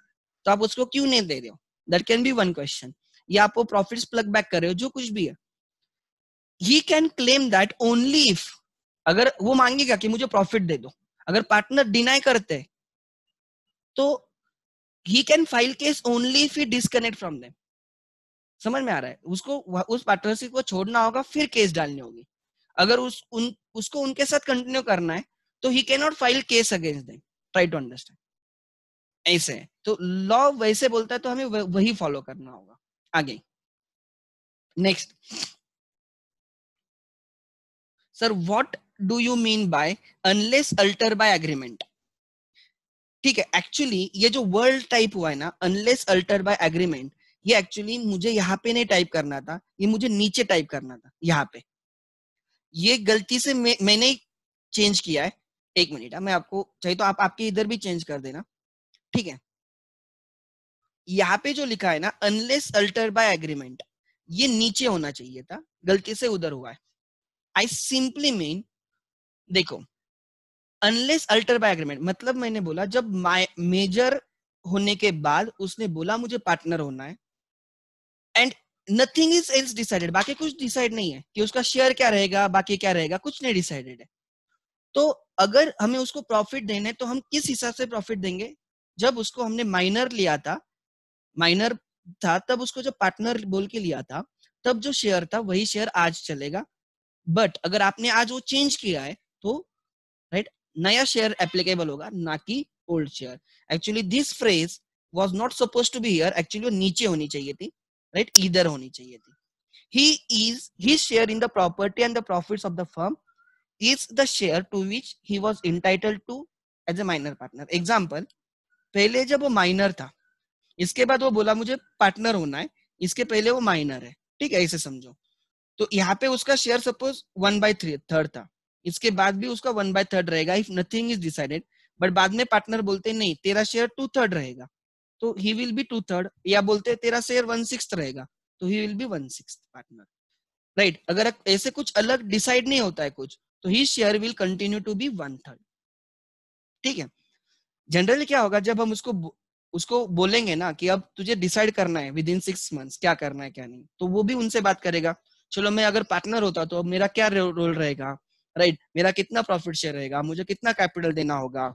तो आप उसको क्यों नहीं दे रहे हो, that can be one question. या आप वो प्रॉफिट्स प्लग बैक कर रहे हो, जो कुछ भी है, he can claim that only if, अगर वो मांगेगा कि मुझे प्रॉफिट दे दो, अगर पार्टनर डिनाई करते हैं तो he can file case only if he disconnect from them. समझ में आ रहा है? उसको उस पार्टनरशिप को छोड़ना होगा, फिर केस डालनी होगी। अगर उसको उनके साथ कंटिन्यू करना है तो he can not file case against them. Try to understand, ऐसे है तो लॉ वैसे बोलता है तो हमें वही फॉलो करना होगा। आगे next, sir what do you mean by unless alter by agreement? ठीक है, एक्चुअली ये जो वर्ड टाइप हुआ है ना, अनलेस अल्टर बाय एग्रीमेंट, ये एक्चुअली मुझे यहाँ पे नहीं टाइप करना था, ये मुझे नीचे टाइप करना था यहाँ पे, ये गलती से मैंने ही चेंज किया है। 1 मिनट, मैं आपको चाहिए तो आप आपके इधर भी चेंज कर देना, ठीक है? यहाँ पे जो लिखा है ना अनलेस अल्टर बाय एग्रीमेंट, ये नीचे होना चाहिए था, गलती से उधर हुआ है। आई सिंपली मीन, देखो अनलेस अल्टर बाय एग्रीमेंट मतलब मैंने बोला जब मेजर होने के बाद उसने बोला मुझे पार्टनर होना है and nothing is else decided, बाकी कुछ डिसाइड नहीं है कि उसका शेयर क्या रहेगा, बाकी क्या रहेगा, कुछ नहीं डिसाइडेड है। तो अगर हमें उसको प्रॉफिट देना है तो हम किस हिसाब से प्रॉफिट देंगे? जब उसको हमने माइनर लिया था, माइनर था तब उसको जब पार्टनर बोल के लिया था, तब जो शेयर था वही शेयर आज चलेगा। बट अगर आपने आज वो चेंज किया है तो राइट नया शेयर एप्लीकेबल होगा, ना कि old share. Actually this phrase was not supposed to be here, actually वो नीचे होनी चाहिए थी, राइट? इधर होनी चाहिए थी। He is his share in the property and the profits of the firm is the share to which he was entitled to as a minor partner. Example, पहले जब वो माइनर था, इसके बाद वो बोला मुझे पार्टनर होना है, इसके पहले वो माइनर है, ठीक है? ऐसे समझो। तो यहाँ पे उसका शेयर सपोज 1/3 था, इसके बाद भी उसका 1/3 रहेगा if nothing is decided. But बाद में पार्टनर बोलते नहीं तेरा शेयर 2/3 रहेगा, तो ही विल बी 2/3, या बोलते तेरा शेयर 1/6 रहेगा, तो ही विल बी 1/6 पार्टनर, राइट? अगर ऐसे कुछ अलग डिसाइड नहीं होता है कुछ, तो he share will continue to be 1/3, ठीक है? जनरली क्या होगा जब हम उसको बोलेंगे ना कि अब तुझे डिसाइड करना है विद इन 6 मंथ्स क्या करना है क्या नहीं, तो वो भी उनसे बात करेगा, चलो मैं अगर पार्टनर होता तो अब मेरा क्या रोल रहेगा, राइट? मेरा कितना प्रॉफिट शेयर रहेगा, मुझे कितना कैपिटल देना होगा,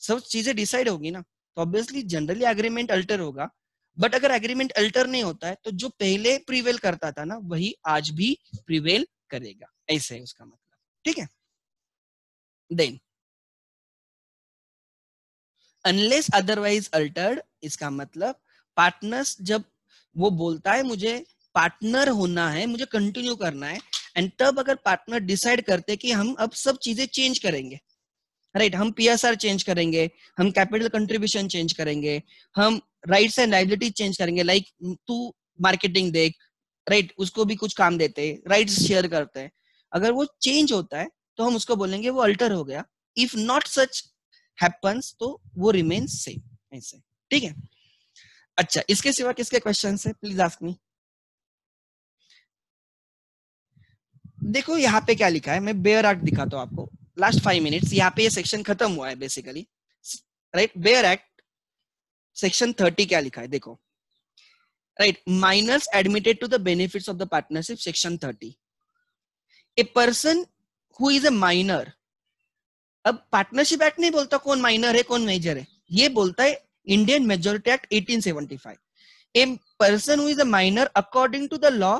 सब चीजें डिसाइड होगी ना। तो ऑब्वियसली जनरली एग्रीमेंट अल्टर होगा, बट अगर एग्रीमेंट अल्टर नहीं होता है तो जो पहले प्रिवेल करता था ना वही आज भी प्रिवेल करेगा, ऐसे है उसका मतलब, ठीक है। देन अनलेस अदरवाइज अल्टर्ड, इसका मतलब पार्टनर्स जब वो बोलता है मुझे पार्टनर होना है, मुझे कंटिन्यू करना है, एंड तब अगर पार्टनर डिसाइड करते कि हम अब सब चीजें चेंज करेंगे, राइट, हम पीएसआर चेंज करेंगे, हम कैपिटल कंट्रीब्यूशन चेंज करेंगे, हम राइट्स एंड लायबिलिटी चेंज करेंगे, लाइक तू मार्केटिंग देख, राइट, उसको भी कुछ काम देते हैं, राइट्स शेयर करते हैं, अगर वो चेंज होता है तो हम उसको बोलेंगे वो अल्टर हो गया। इफ नॉट सच हैपन्स तो वो रिमेन सेम, ऐसे, ठीक है। अच्छा, इसके सिवा किसके क्वेश्चन है, प्लीज आस्क मी। देखो यहाँ पे क्या लिखा है, मैं बेयर एक्ट दिखाता हूँ आपको, लास्ट 5 मिनट्स, यहाँ पे ये सेक्शन खत्म हुआ है basically, right. Bare act section 30 क्या लिखा है देखो, right, minors admitted to the benefits of the partnership, section 30, a person who is a minor, अब पार्टनरशिप एक्ट नहीं बोलता कौन माइनर है कौन मेजर है, ये बोलता है Indian majority act 1875, a person who is a minor according to the law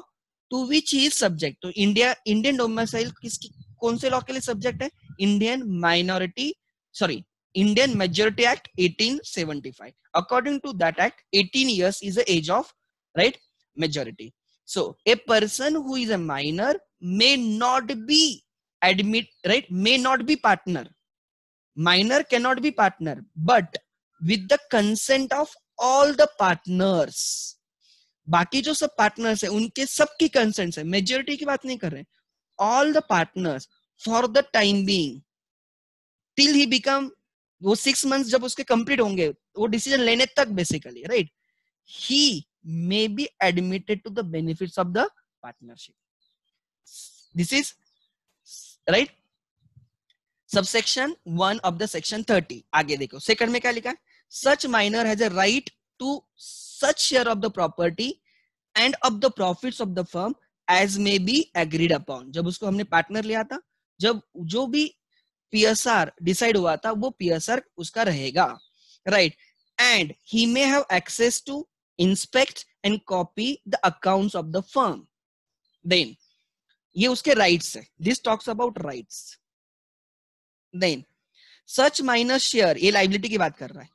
to which he is subject, तो इंडियन डोमिसाइल किसकी, कौन से लॉ के लिए सब्जेक्ट है, Indian minority, sorry, Indian majority act 1875, according to that act 18 years is the age of, right, majority. So a person who is a minor may not be may not be partner, minor cannot be partner, but with the consent of all the partners, बाकी जो सब partners है उनके सबकी consent है, majority की बात नहीं कर रहे, all the partners for the time being till he become, वो 6 months जब उसके कंप्लीट होंगे वो डिसीजन लेने तक basically, right, he may be admitted to the benefits of the partnership. This is right subsection 1 of the section 30. आगे देखो second में क्या लिखा है, such minor has a right to such share of the property and of the profits of the firm as may be agreed upon. जब उसको हमने partner लिया था, जब जो भी पीएसआर डिसाइड हुआ था वो पीएसआर उसका रहेगा, right, and he may have access to inspect and copy the accounts of the firm. Then ये उसके राइट्स है, this talks about rights. Then such minor share, ये लायबिलिटी की बात कर रहा है,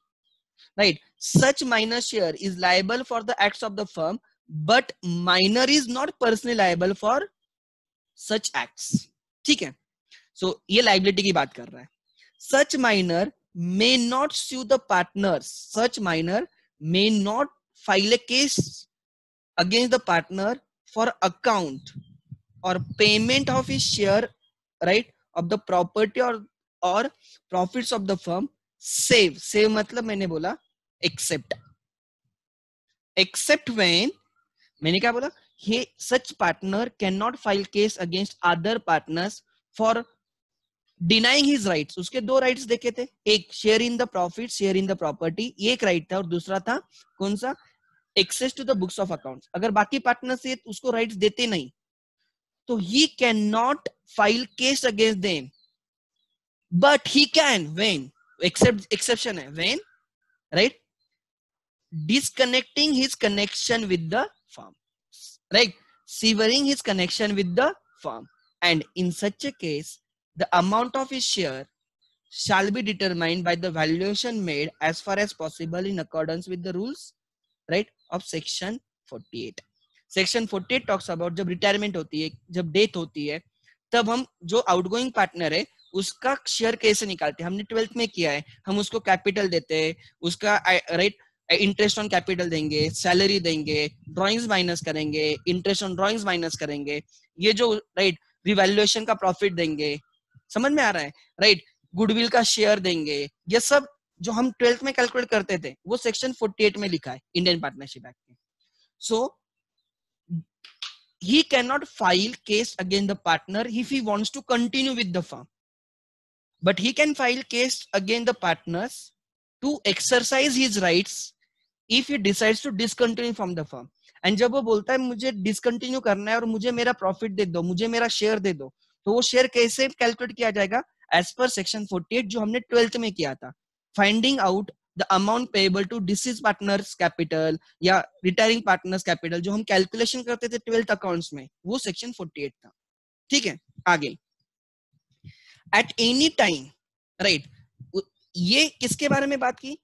right, such minor share is liable for the acts of the firm but minor is not personally liable for such acts, ठीक है। सो ये लायबिलिटी की बात कर रहा है। Such minor may not sue the partners, such minor may not file a case against the partner for account or payment of his share, right, of the property or profits of the firm, save मतलब मैंने बोला except when, मैंने क्या बोला, he such partner cannot file case against other partners for denying his rights. उसके दो rights देखे थे, एक share in the profit, share in the property, ये एक राइट था, और दूसरा था कौन सा, access to the books of accounts. अगर बाकी पार्टनर से उसको राइट्स देते नहीं तो he can not file case against them, but he can when, exception है, when, right, disconnecting his connection with the firm, right, severing his connection with the firm, and in such a case the amount of his share shall be determined by the valuation made as far as possible in accordance with the rules, right, of section 48. section 48 talks about जब retirement होती है, जब death होती है, तब हम जो outgoing partner है उसका शेयर कैसे निकालते हैं, हमने 12th में किया है, हम उसको कैपिटल देते हैं, उसका राइट इंटरेस्ट ऑन कैपिटल देंगे, सैलरी देंगे, ड्रॉइंग्स माइनस करेंगे, इंटरेस्ट ऑन ड्रॉइंग्स माइनस करेंगे, ये जो राइट रिवैल्यूएशन का प्रॉफिट देंगे, समझ में आ रहा है, राइट, गुडविल का शेयर देंगे, ये सब जो हम 12th में कैलकुलेट करते थे वो सेक्शन 48 में लिखा है इंडियन पार्टनरशिप एक्ट में। सो he cannot file case against the partner if he wants to continue with the firm, but he can file case against the partners to exercise his rights if he decides to discontinue from the firm. And जब वो बोलता है मुझे discontinue करना है और मुझे मेरा प्रॉफिट दे दो, मुझे मेरा शेयर दे दो, तो वो शेयर कैसे कैलकुलेट किया जाएगा, एज पर सेक्शन 48 जो हमने 12th में किया था, finding out the amount payable to deceased partners capital या रिटायरिंग पार्टनर्स कैपिटल जो हम कैलकुलेशन करते थे 12th अकाउंट्स में, वो सेक्शन 48 था। ठीक है, आगे एट एनी टाइम, राइट, ये किसके बारे में बात की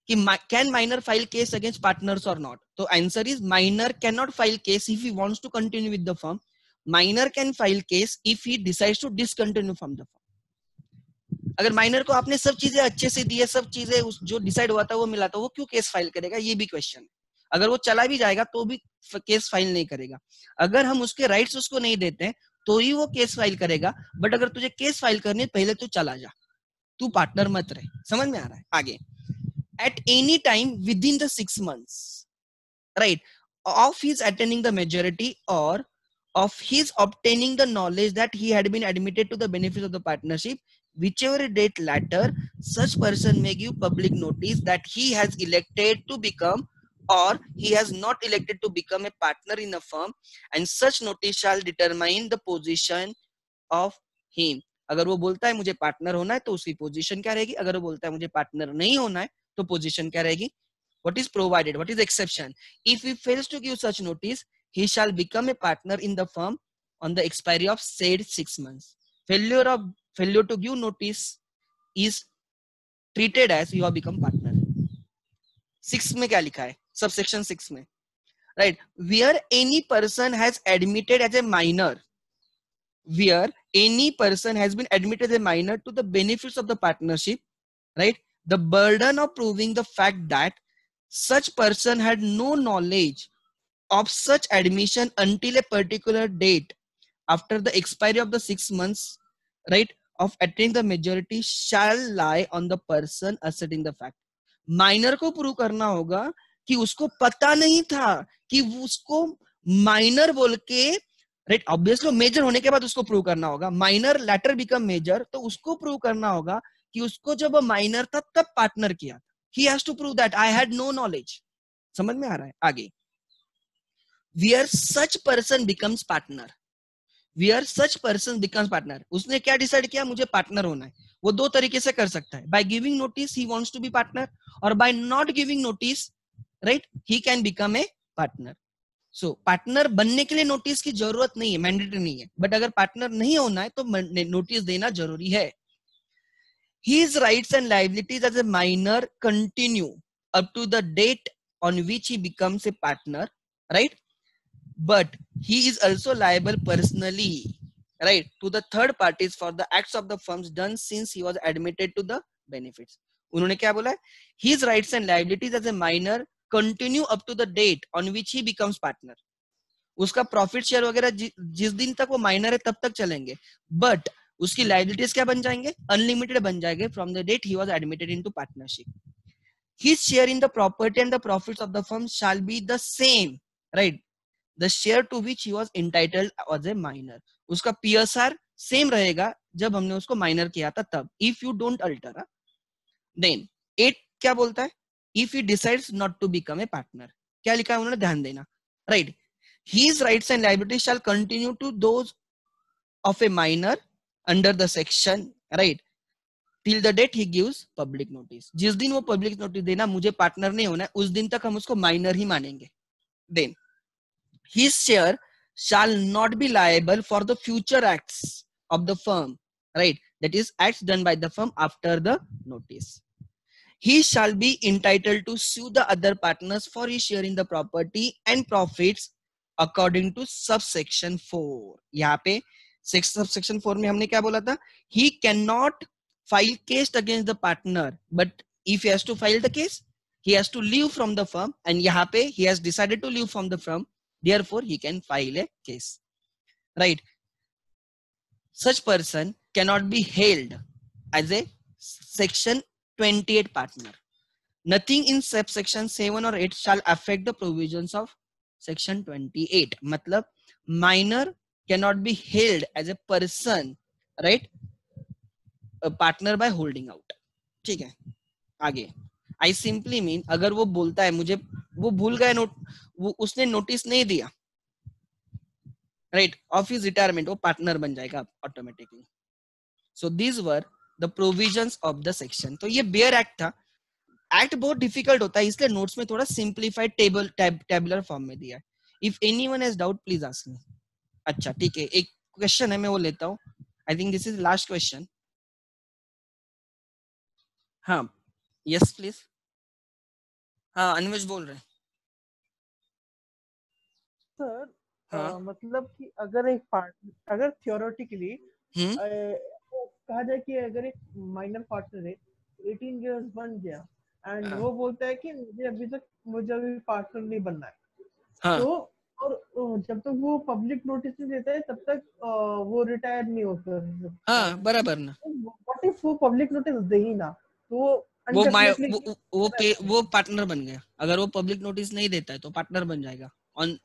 कि can minor file case against partners और नॉट? तो answer is minor can not file case if he wants to continue with the firm. Minor can file case if he decides to discontinue from the firm. अगर minor को आपने सब चीजें अच्छे से दी है, सब चीजें जो डिसाइड हुआ था वो मिला, तो वो क्यों केस फाइल करेगा? ये भी क्वेश्चन। अगर वो चला भी जाएगा तो भी केस फाइल नहीं करेगा। अगर हम उसके राइट्स उसको नहीं देते तो ही वो केस फाइल करेगा। बट अगर तुझे केस फाइल करनी है पहले तो चला जा, तू पार्टनर मत रहे। समझ में आ रहा है? आगे at any time within the 6 months, right, of his attaining the majority or of his obtaining the knowledge that he had been admitted to the benefits of the partnership, whichever date latter, such person may give public notice that he has elected to become or he has not elected to become a partner in a firm, and such notice shall determine the position of him. अगर वो बोलता है मुझे partner होना है तो उसकी position क्या रहेगी? अगर वो बोलता है मुझे पार्टनर नहीं होना है तो पोजीशन क्या रहेगी? What is provided? What is exception? If he fails to give such notice, he shall become a partner in the firm on the expiry of said 6 months. Failure to give notice is treated as you have become partner. 6 में क्या लिखा है? Subsection 6 में, right? Where any person has admitted as a minor, where any person has been admitted as a minor to the benefits of the partnership, right? The burden of proving the fact that such person had no knowledge of such admission until a particular date after the expiry of the 6 months, right, of attaining the majority shall lie on the person asserting the fact. Minor को prove करना होगा कि उसको पता नहीं था कि उसको माइनर बोल के, राइट, ऑब्वियसली मेजर होने के बाद उसको प्रूव करना होगा। माइनर लेटर बिकम मेजर, तो उसको प्रूव करना होगा कि उसको जब माइनर था तब पार्टनर किया था। He has to prove that I had no knowledge. समझ में आ रहा है? आगे where such person becomes partner, where such person becomes partner, उसने क्या डिसाइड किया? मुझे पार्टनर होना है। वो दो तरीके से कर सकता है, by giving notice he wants to be partner, और by not giving notice, right, he can become a partner. So partner बनने के लिए नोटिस की जरूरत नहीं है, मैंडेटरी नहीं है, बट अगर पार्टनर नहीं होना है तो नोटिस देना जरूरी है। His rights and liabilities as a minor continue up to the date on which he becomes a partner, right? But he is also liable personally, right, to the third parties for the acts of the firms done since he was admitted to the benefits. उन्होंने क्या बोला है? His rights and liabilities as a minor continue up to the date on which he becomes partner. उसका profit share वगैरह जिस दिन तक वो माइनर है तब तक चलेंगे, बट उसकी लाइबिलिटीज क्या बन जाएंगे? अनलिमिटेड बन जाएंगे from the date he was admitted into partnership. His share in the property and the profits of the firm shall be the same, right, the share to which he was entitled as a minor. उसका PSR same रहेगा जब हमने उसको minor किया था तब, if you don't alter. Then 8 क्या बोलता है? If he decides not to become a partner, क्या लिखा है उन्होंने? ध्यान देना, right. His rights and liabilities shall continue to those of a minor under the section, right, till the date he gives public notice. जिस दिन वो public notice देना मुझे पार्टनर नहीं होना है, उस दिन तक हम उसको माइनर ही मानेंगे। Then his share shall not be liable for the future acts of the firm, right, that is acts done by the firm after the notice. He shall be entitled to sue the other partners for his share in the property and profits according to subsection 4. यहाँ पे subsection 4 में हमने क्या बोला था? He cannot file case against the partner, but if he has to file the case, he has to leave from the firm, and यहाँ पे he has decided to leave from the firm, therefore he can file a case, right? Such person cannot be held as a section 28 partner. Nothing in subsection 7 or 8 shall affect the provisions of section 28. मतलब minor cannot be held as a person, right, a partner by holding out. ठीक है, आगे I simply mean, अगर वो बोलता है मुझे, वो भूल गया नोट, वो उसने नोटिस नहीं दिया, right, of his retirement, वो पार्टनर बन जाएगा automatically. So these were the provisions of the section. तो ये बेयर एक्ट था। फैक्ट बहुत डिफिकल्ट होता है, इसलिए नोट्स में थोड़ा सिंप्लीफाइड टेबुलर फॉर्म में दिया है. If anyone has doubt please ask me. अच्छा ठीक है, एक क्वेश्चन है, मैं वो लेता हूँ. I think this is last question. हाँ यस प्लीज. हाँ अन्वेष बोल रहे हैं. सर हाँ. मतलब कि अगर एक पार्ट अगर थियोरेटिकली कहा जाए कि अगर एक माइनर पार्टनर है 18 इयर्स बन गया एंड वो बोलता है कि मुझे अभी पार्टनर नहीं बनना है. हाँ. तो और जब तक वो पब्लिक नोटिस नहीं देता है तब तक वो रिटायर नहीं होता. हाँ बराबर ना. व्हाट इफ वो पब्लिक नोटिस दे ही ना, तो वो पार्टनर बन गया. अगर वो पब्लिक नोटिस नहीं देता है तो पार्टनर बन जाएगा on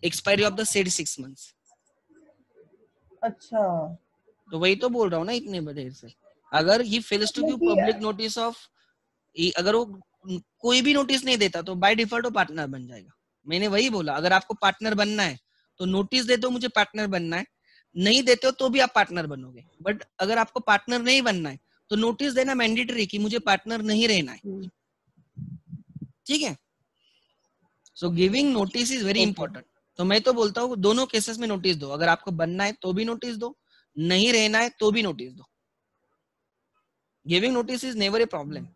expiry of the said 6 months. अच्छा, तो वही तो बोल रहा हूँ ना इतने बड़े से. अगर he fails to give public notice of, अगर वो कोई भी नोटिस नहीं देता तो बाय डिफॉल्ट वो पार्टनर बन जाएगा. मैंने वही बोला, अगर आपको पार्टनर बनना है तो नोटिस दे दो मुझे पार्टनर बनना है, नहीं देते हो तो भी आप पार्टनर बनोगे. बट अगर आपको पार्टनर नहीं बनना है तो नोटिस देना मैंडेटरी कि मुझे पार्टनर नहीं रहना है. ठीक है. So giving notice is very important. तो मैं तो बोलता हूँ दोनों केसेस में नोटिस दो. अगर आपको बनना है तो भी नोटिस दो, नहीं रहना है तो भी नोटिस दो. Giving notice is never a problem.